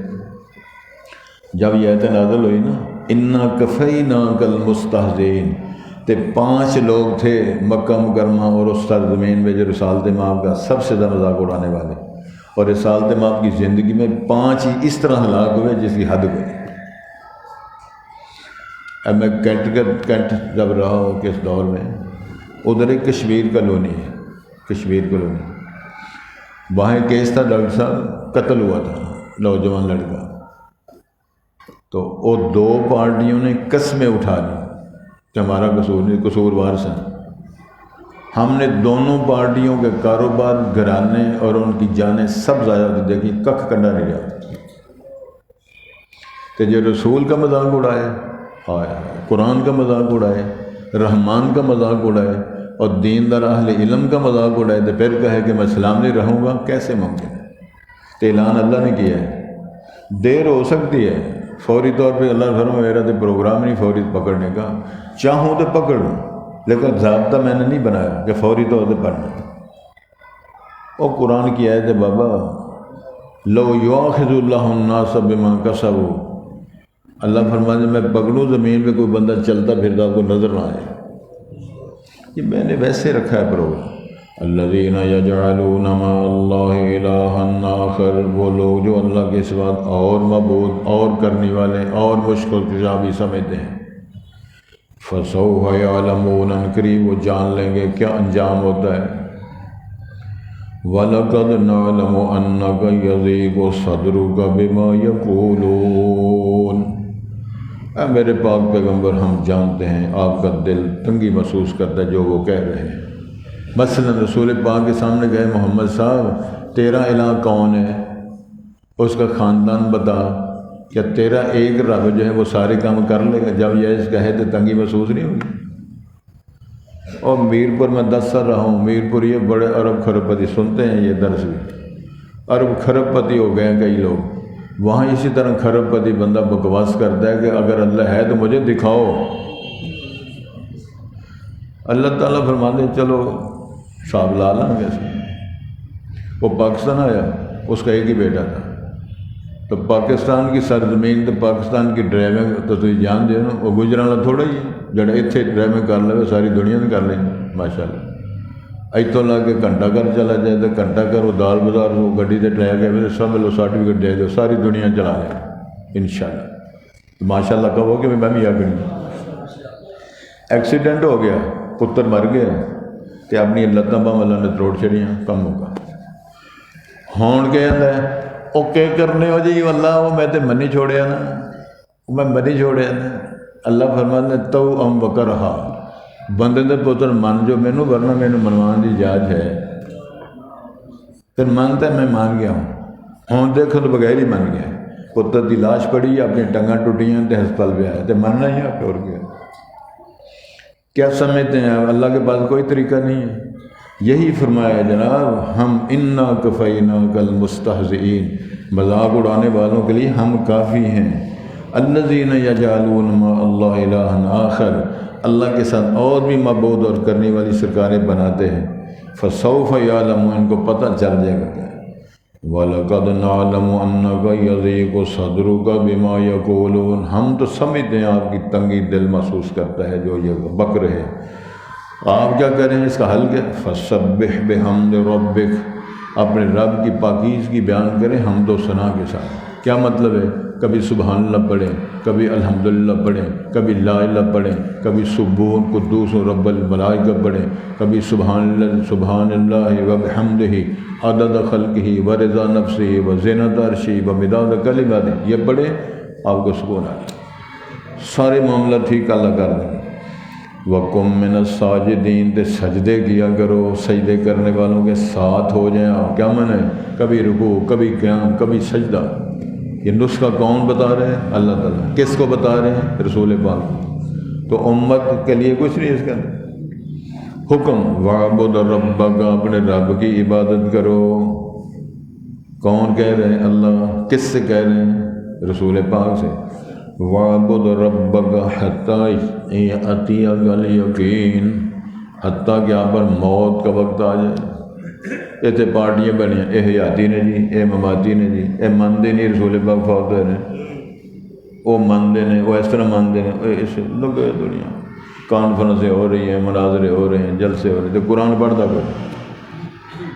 جب یہ آیت نازل ہوئی نا انا کفیناک المستہزئین، تے 5 لوگ تھے مکہ مکرمہ اور اس سرزمین میں جو رسالت مآب کا سب سے زیادہ مذاق اڑانے والے، اور رسالت مآب کی زندگی میں 5 ہی اس طرح ہلاک ہوئے جس کی حد کوئی۔ اب میں کینٹ جب رہا ہوں کس دور میں، ادھر ایک کشمیر کالونی ہے، کشمیر کالونی، وہاں ایک کیس تھا، ڈاکٹر صاحب قتل ہوا تھا نوجوان لڑکا، تو وہ 2 پارٹیوں نے قسمیں اٹھا لی کہ ہمارا قصور نہیں، قصوروار سے ہم نے دونوں پارٹیوں کے کاروبار، گھرانے اور ان کی جانیں سب ضائع ہوتی دیکھی، ککھ کنڈا نہیں رہا کہ جو رسول کا مذاق اڑائے، قرآن کا مذاق اڑائے، رحمان کا مذاق اڑائے اور دیندار اہل علم کا مذاق اڑائے تو پھر کہے کہ میں سلام نہیں رہوں گا، کیسے ممکن ہے؟ تو اعلان اللہ نے کیا ہے، دیر ہو سکتی ہے، فوری طور پہ اللہ نے فرمایا میرا تو پروگرام نہیں فوری پکڑنے کا، چاہوں تو پکڑ لوں لیکن ضابطہ میں نے نہیں بنایا کہ فوری طور پہ پڑھنا۔ اور قرآن کی آیت ہے بابا، لو یؤاخذ اللہ الناس بما کسبوا، اللہ فرماتے ہیں میں پکڑوں زمین پہ کوئی بندہ چلتا پھرتا کو نظر نہ آئے، یہ میں نے ویسے رکھا ہے پروگرام۔ الذین یجعلون مع اللہ الہا آخر، وہ لوگ جو اللہ کے سوا اور معبود اور کرنے والے اور مشکل کشا بھی سمجھتے ہیں۔ فسوف یعلمون، قریب وہ جان لیں گے کیا انجام ہوتا ہے۔ وَلَقَدْ نَعْلَمُ أَنَّكَ يَضِيقُ صَدْرُكَ بِمَا يَقُولُونَ، اے میرے پاک پیغمبر ہم جانتے ہیں آپ کا دل تنگی محسوس کرتا ہے جو وہ کہہ رہے ہیں۔ مثلا رسول پاک کے سامنے گئے، محمد صاحب تیرا الہ کون ہے، اس کا خاندان بتا، کیا تیرا ایک رب جو ہے وہ سارے کام کر لے گا؟ جب یہ اس کہے تو تنگی محسوس نہیں ہوگی۔ اور میرپور میں 10 سال رہا ہوں، میرپور یہ بڑے ارب کھرب پتی سنتے ہیں، یہ درس بھی ارب کھرب پتی ہو گئے ہیں کئی لوگ، وہاں اسی طرح کھرب پتی بندہ بکواس کرتا ہے کہ اگر اللہ ہے تو مجھے دکھاؤ۔ اللہ تعالیٰ فرماتے ہیں چلو صاحب لا لیں گے۔ وہ پاکستان آیا، اس کا ایک ہی بیٹا تھا، تو پاکستان کی سرزمین تو پاکستان کی ڈرائیونگ تو تھی جان دے نا، وہ گجرانا تھوڑا ہی جڑا اتنے ڈرائیونگ کر لے ساری دنیا نے کر لیں ماشاء اللہ۔ اتوں لا کے گھنٹہ گھر چلا جائے تو گھنٹہ گھر وہ دال بازار وہ گڈی سے ڈرایا گیا سب لو سرٹیفکیٹ دے دو، ساری دنیا چلا لیں انشاءاللہ۔ ماشاء اللہ کہو کہ میں بھی آگے ایکسیڈنٹ ہو گیا، پتر مر گیا تو اپنی لتاں باں اللہ نے توڑ چڑیاں، کم ہوگا ہون کے ہے وہ کیا کرنے ہو جی اللہ وہ میں تے منی چھوڑیا نا، میں منی چھوڑیا نا۔ اللہ فرماتے تو ام وکرہا، بندے دے پتر من جو مینوں ورنہ مینوں منوان دی اجازت ہے، پھر مانتا ہے میں مان گیا ہوں دیکھو تو بغیر ہی مان گیا، پتر دی لاش پڑی اپنی ٹنگاں ٹوٹیاں تے ہسپتال پہ آیا تے مننا ہی آپ اور کیا سمجھتے ہیں اللہ کے پاس کوئی طریقہ نہیں ہے۔ یہی فرمایا جناب ہم انا کفیناک المستہزئین، مذاق اڑانے والوں کے لیے ہم کافی ہیں۔ الذین یجعلون مع اللہ الہا آخر، اللہ کے ساتھ اور بھی معبود اور کرنے والی سرکاریں بناتے ہیں۔ فسوف یعلمون، ان کو پتہ چل جائے گا۔ وَلَقَدْ نَعْلَمُ أَنَّكَ يَضِيقُ صَدْرُكَ بِمَا يَقُولُونَ، ہم تو سمجھتے ہیں آپ کی تنگی دل محسوس کرتا ہے جو یہ بک رہے ہیں۔ آپ کیا کریں اس کا حل کیا؟ فَسَبِّحْ بِحَمْدِ رَبِّكَ، اپنے رب کی پاکیزگی بیان کریں حمد و ثنا کے ساتھ۔ کیا مطلب ہے؟ کبھی سبحان اللہ پڑھیں، کبھی الحمدللہ پڑھیں، کبھی لا الہ پڑھیں، کبھی سبوح قدوس رب الملائکہ پڑھیں، کبھی سبحان اللہ وبحمدہ عدد خلقہ ورضا نفسہ وزینۃ عرشہ ومداد کلماتہ، یہ پڑھیں آپ کو سکون آ جائے، سارے معاملہ ٹھیک اللہ کر دیں۔ وَقُم مِّنَ السَّاجِدِينَ، تے سجدے کیا کرو، سجدے کرنے والوں کے ساتھ ہو جائیں آپ۔ کیا معنی ہے؟ کبھی رکوع، کبھی قیام، کبھی سجدہ۔ یہ نسخہ کون بتا رہے ہیں؟ اللہ تعالیٰ۔ کس کو بتا رہے ہیں؟ رسول پاک۔ تو امت کے لیے کچھ نہیں اس کے اندر حکم، وَاعْبُدْ رَبَّكَ، اپنے رب کی عبادت کرو۔ کون کہہ رہے ہیں؟ اللہ۔ کس سے کہہ رہے ہیں؟ رسول پاک سے۔ وَاعْبُدْ رَبَّكَ حَتَّىٰ يَأْتِيَكَ الْيَقِينُ، حتیٰ کہ آپ پر موت کا وقت آ جائے۔ اتنے پارٹیاں بنی ہیں، اے حیاتی نے جی، اے مماتی نے جی، اے مانتے نہیں رسول پاک فوت ہوئے نے، وہ مانتے ہیں، وہ اس طرح مانتے ہیں، اس لگے دنیا کانفرنسیں ہو رہی ہیں، مناظرے ہو رہے ہیں، جلسے ہو رہے ہیں، تو قرآن پڑھتا کوئی؟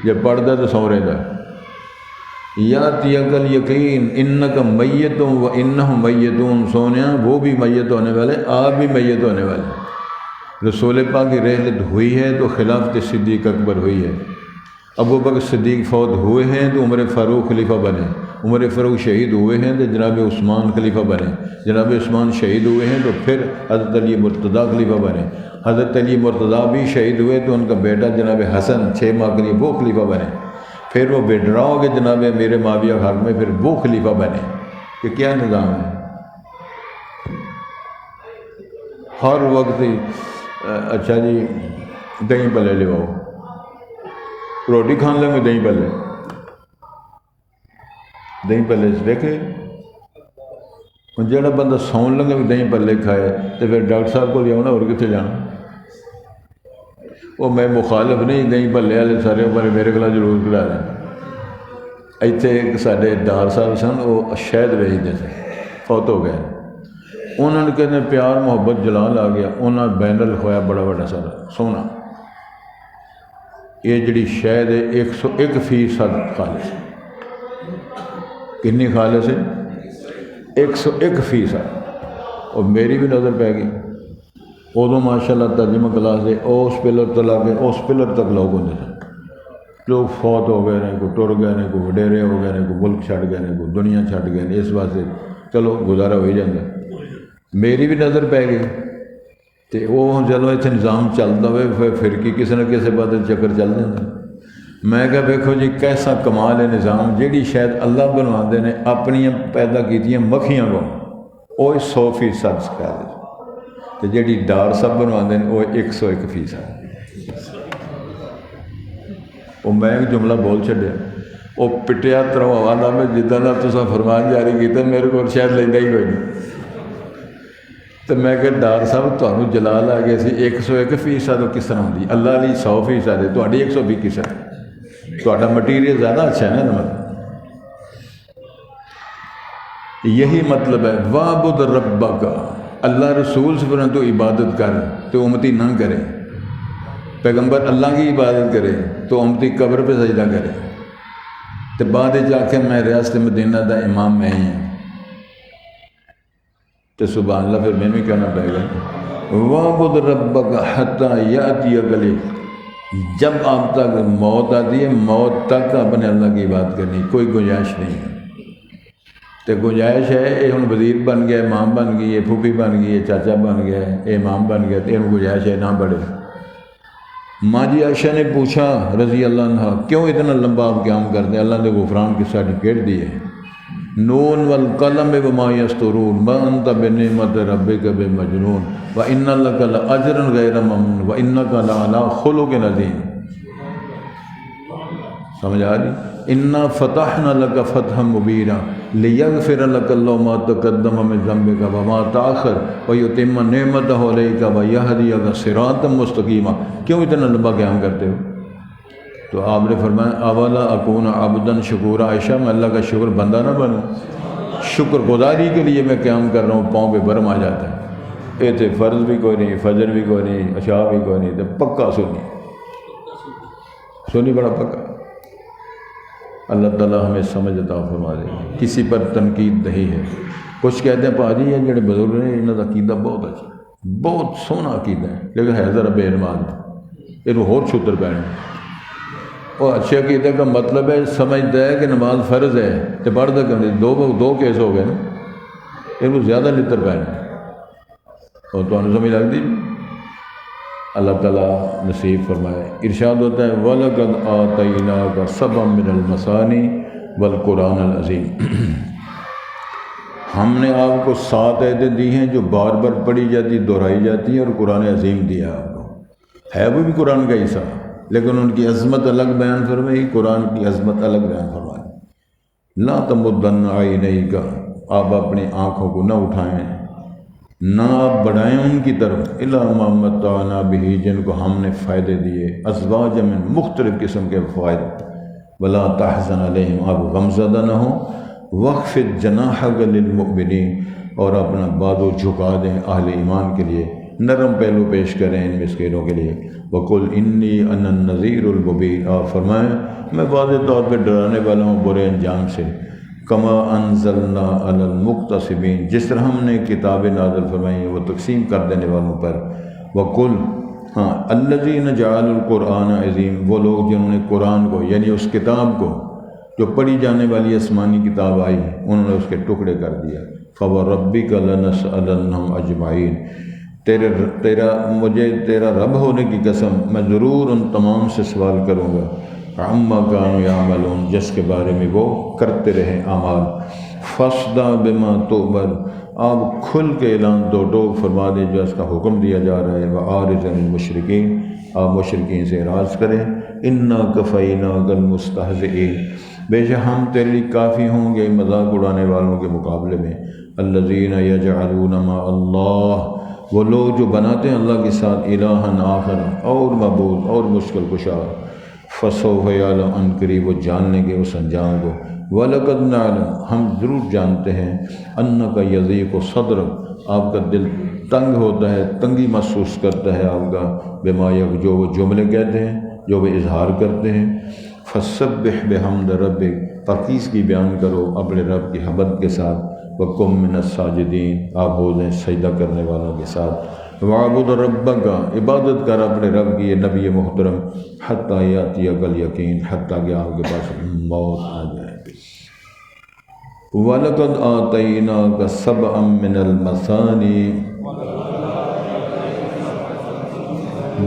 جب پڑھتا تو سو رہتا ہے۔ یاتیک الیقین انک میت و انہم میتون، سونیا وہ بھی میت ہونے والے، آپ بھی میت ہونے والے۔ رسول پاک کی رحلت ہوئی ہے تو خلافت صدیق اکبر ہوئی ہے، ابو بکر صدیق فوت ہوئے ہیں تو عمر فاروق خلیفہ بنے، عمر فاروق شہید ہوئے ہیں تو جناب عثمان خلیفہ بنے، جناب عثمان شہید ہوئے ہیں تو پھر حضرت علی مرتضیٰ خلیفہ بنے، حضرت علی مرتضیٰ بھی شہید ہوئے تو ان کا بیٹا جناب حسن 6 ماہ کے لیے وہ خلیفہ بنے، پھر وہ بیٹرا ہو کے جناب امیر معاویہ خاک میں پھر وہ خلیفہ بنے۔ کہ کیا نظام ہے؟ ہر وقت اچھا جی دہی پلے لے آؤ، روٹی کھان لیں گے دہی پلے، دہی پلے دیکھے جہاں بندہ سون لگے بھی دہی پلے کھائے تو پھر ڈاکٹر صاحب کو لیا اور کتنے جانا؟ وہ میں مخالف نہیں، دہی پلے والے سارے بارے میرے کو ضرور کرا رہے ہیں۔ اتنے ایک سارے ڈار صاحب سن، وہ شہد ویچتے تھے، فوت ہو گئے، انہوں نے کہتے پیار محبت جلال آ گیا، انہوں نے بینر لکھوایا بڑا بڑا سارا سونا، یہ جڑی شہد ہے 101% خالص ہے۔ کنی خالص ہے؟ 101%۔ اور میری بھی نظر پہ گئی، ادو ماشاء اللہ ترجمہ کلاس دے اس پلر تو لا کے اس پلر تک لوگ ہوتے تھے، لوگ فوت ہو گئے ہیں، کوئی ٹر گئے ہیں، کوئی وڈیرے ہو گئے ہیں، کوئی ملک چھڑ گئے ہیں، کوئی دنیا چھڑ گئے ہیں، اس واسطے چلو گزارا ہو ہی جاتا۔ میری بھی نظر پہ گئی تو وہ چلو اتنے نظام چلتا ہوئے پھر کی کسی نہ کسی بات چکر چل جاتا۔ میں کہا دیکھو جی کیسا کمال ہے نظام، جیڑی شاید اللہ بنواندے نے اپنی پیدا کیتیاں مکھیاں کو وہ 100% سکھا دے، تو جیڑی ڈار سب بنواندے نے وہ 101%۔ وہ میں ایک جملہ بول چھڈیا، وہ پٹیا ترو والا میں جداں دا تساں فرمان جاری کیتا میرے کو شاید لینا ہی کوئی نہیں۔ تو میں کہ ڈار صاحب تمہیں جلال آ گیا سی 101% کس طرح ہوتی، اللہ علی 100% ہے، تھوڑی 120% ہے، تھوڑا مٹیریل زیادہ اچھا ہے نا۔ مطلب یہی مطلب ہے وَاعْبُدْ رَبَّكَ، اللہ رسول سے فرمایا تو عبادت کر، تو امتی نہ کرے، پیغمبر اللہ کی عبادت کرے تو امتی قبر پہ سجدہ کرے، تو بعد جا کے میں ریاست مدینہ دا امام میں ہی ہوں، تو سبحان اللہ پھر میں بھی کہنا پڑے گا وَاعْبُدْ رَبَّكَ حَتَّى يَأْتِيَكَ الْيَقِينُ، جب آپ تک موت آتی ہے موت تک اپنے اللہ کی عبادت کرنی، کوئی گنجائش نہیں ہے۔ تو گنجائش ہے یہ ہوں وزیر بن گیا، امام بن گئی ہے، پھوپھی بن گئی ہے، چاچا بن گیا ہے، یہ امام بن گیا، تو یہ گنجائش ہے نہ بڑھے۔ ماں جی عائشہ نے پوچھا رضی اللہ عنہ کیوں اتنا لمبا آپ قیام کرتے ہیں؟ اللہ نے غفران کی سرٹیفکیٹ دی ہے، نون والقلم وما یسطرون ما انت بنعمت ربک بمجنون وان لک لاجرا غیر ممنون وانک لعلی خلق عظیم۔ سمجھ آ رہی؟ انا فتحنا لک فتحا مبینا لیغفر لک اللہ ما تقدم من ذنبک وما تاخر ویتم نعمتہ علیک ویہدیک صراطا مستقیما۔ کیوں اتنا لمبا قیام کرتے ہو؟ تو آپ نے فرمایا اولا اکون عبدا شکورا، عائشہ میں اللہ کا شکر بندہ نہ بنوں، شکر گزاری کے لیے میں قیام کر رہا ہوں، پاؤں پہ برم آ جاتا ہے۔ یہ تھے فرض بھی کوئی نہیں، فجر بھی کوئی نہیں، عشاء بھی کوئی نہیں، تو پکا سنی بڑا پکا۔ اللہ تعالیٰ ہمیں سمجھ عطا فرما دے، کسی پر تنقید نہیں ہے۔ کچھ کہتے ہیں پا جی یہ جڑے بزرگ نے انہوں کا عقیدہ بہت اچھا، بہت سونا عقیدہ ہے، لیکن ہے ذرا بے نماز، یہ ہور چھتر پینے۔ اور اچھے عقیدے کا مطلب ہے سمجھتا ہے کہ نماز فرض ہے تو پڑھتا کہ دو کیس ہو گئے نا، یہ زیادہ لطر پینے اور تو سمجھ لگتی۔ اللہ تعالیٰ نصیب فرمائے۔ ارشاد ہوتا ہے وَلَقَدْ آتَيْنَاكَ سَبْعًا مِنَ الْمَثَانِي وَالْقُرْآنَ الْعَظِيمِ، ہم نے آپ کو 7 آیتیں دی ہیں جو بار بار پڑھی جاتی، دہرائی جاتی ہیں، اور قرآن عظیم دیا آپ کو، ہے وہ بھی قرآن کا حصہ، لیکن ان کی عظمت الگ بیان فرمائی، قرآن کی عظمت الگ بیان فرمائی۔ لا تمدن عینیک، آپ اپنی آنکھوں کو نہ اٹھائیں، نہ آپ بڑھائیں ان کی طرف، الا ما متعنا بہ، جن کو ہم نے فائدے دیے، ازواج من مختلف قسم کے فوائد، ولا تحزن علیہم، آپ غمزدہ نہ ہوں، واخفض جناحک للمؤمنین، اور اپنا بازو جھکا دیں اہل ایمان کے لیے، نرم پہلو پیش کریں ان مسکینوں کے لیے۔ وقل انی انا النذیر المبین، آپ فرمائیں میں واضح طور پہ ڈرانے والا ہوں برے انجام سے۔ کما انزلنا علی المقتصبین، جس طرح ہم نے کتاب نازل فرمائی ہیں وہ تقسیم کر دینے والوں پر۔ وقل، الذین جعلوا القرآن عظیم، وہ لوگ جنہوں نے قرآن کو یعنی اس کتاب کو جو پڑھی جانے والی آسمانی کتاب آئی انہوں نے اس کے ٹکڑے کر دیا۔ فَوَرَبِّكَ لَنَسْأَلَنَّهُمْ أَجْمَعِينَ مجھے تیرا رب ہونے کی قسم میں ضرور ان تمام سے سوال کروں گا، عَمَّا كَانُوا يَعْمَلُونَ جس کے بارے میں وہ کرتے رہے اعمال۔ فَاصْدَعْ بِمَا تُؤْمَرُ آپ کھل کے اعلان دو ٹوک فرما دیں جو اس کا حکم دیا جا رہا ہے۔ وَأَعْرِضْ عَنِ الْمُشْرِكِينَ آپ مشرکین سے اعراض کریں۔ إِنَّا كَفَيْنَاكَ الْمُسْتَهْزِئِينَ بے شک ہم تیرے لیے کافی ہوں گے مذاق اڑانے والوں کے مقابلے میں۔ الذین یجعلون مع اللہ وہ لوگ جو بناتے ہیں اللہ کے ساتھ الہًا آخر اور معبود اور مشکل کشا۔ فسوف یعلم ان قریب وہ جان لیں گے اس انجام کو۔ وَلَقَدْ نَعْلَمُ ہم ضرور جانتے ہیں أَنَّكَ يَضِيقُ صَدْرُكَ آپ کا دل تنگ ہوتا ہے، تنگی محسوس کرتا ہے آپ کا، بما جو وہ جملے کہتے ہیں جو وہ اظہار کرتے ہیں۔ فَسَبِّحْ بِحَمْدِ رَبِّكَ پاکیزگی بیان کرو اپنے رب کی حمد کے ساتھ۔ وَقُم مِّنَ السَّاجِدِينَ آپ ہو جائیں سجدہ کرنے والوں کے ساتھ۔ وَاعْبُدْ رَبَّكَ عبادت کر اپنے رب کی، یہ نبی محترم، حَتَّىٰ يَأْتِيَكَ الْيَقِينُ حتیٰ کہ آپ کے پاس موت آ جائے۔ وَلَقَدْ آتَيْنَاكَ سَبْعًا مِّنَ الْمَثَانِي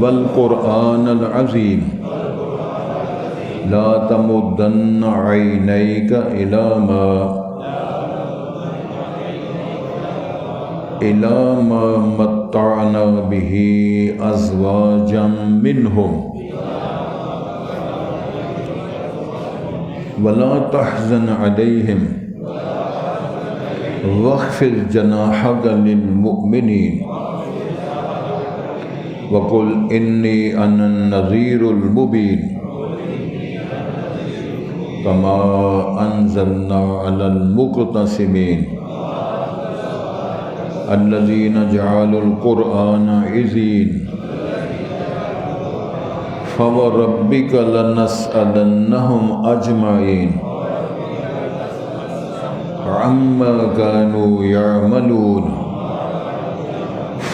وَالْقُرْآنَ الْعَظِيمَ لا تمدن عینیک الی ما متعنا به ازواجا منهم ولا تحزن علیہم واخفض جناحک للمؤمنین وقل انی انا النذیر المبین کما انزلنا علی المقتسمین الذین جعلوا القرآن عضین فوربک لنسألنہم اجمعین عما كانوا يعملون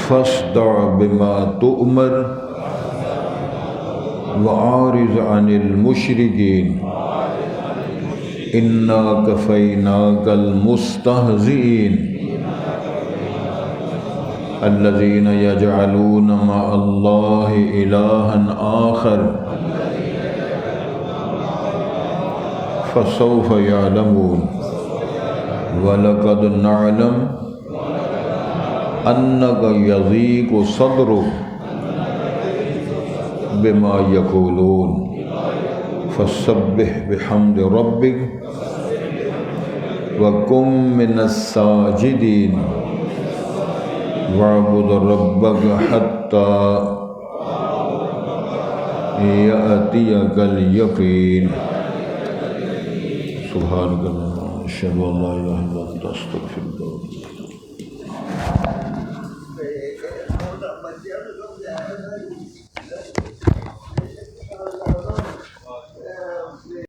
فاصدع بما تؤمر وأعرض عن المشركين إنا كفيناك المستهزئين الذين يجعلون مع الله إلها آخر فسوف يعلمون وَلَقَدْ نَعْلَمُ أَنَّكَ يَضِيقُ صَدْرُكَ بِمَا يَقُولُونَ فَسَبِّحْ بِحَمْدِ رَبِّكَ وَكُن مِّنَ السَّاجِدِينَ وَاعْبُدْ رَبَّكَ حَتَّى يَأْتِيَكَ الْيَقِينُ سبحانك اللهم أشهد أن لا إله إلا أنت أستغفرك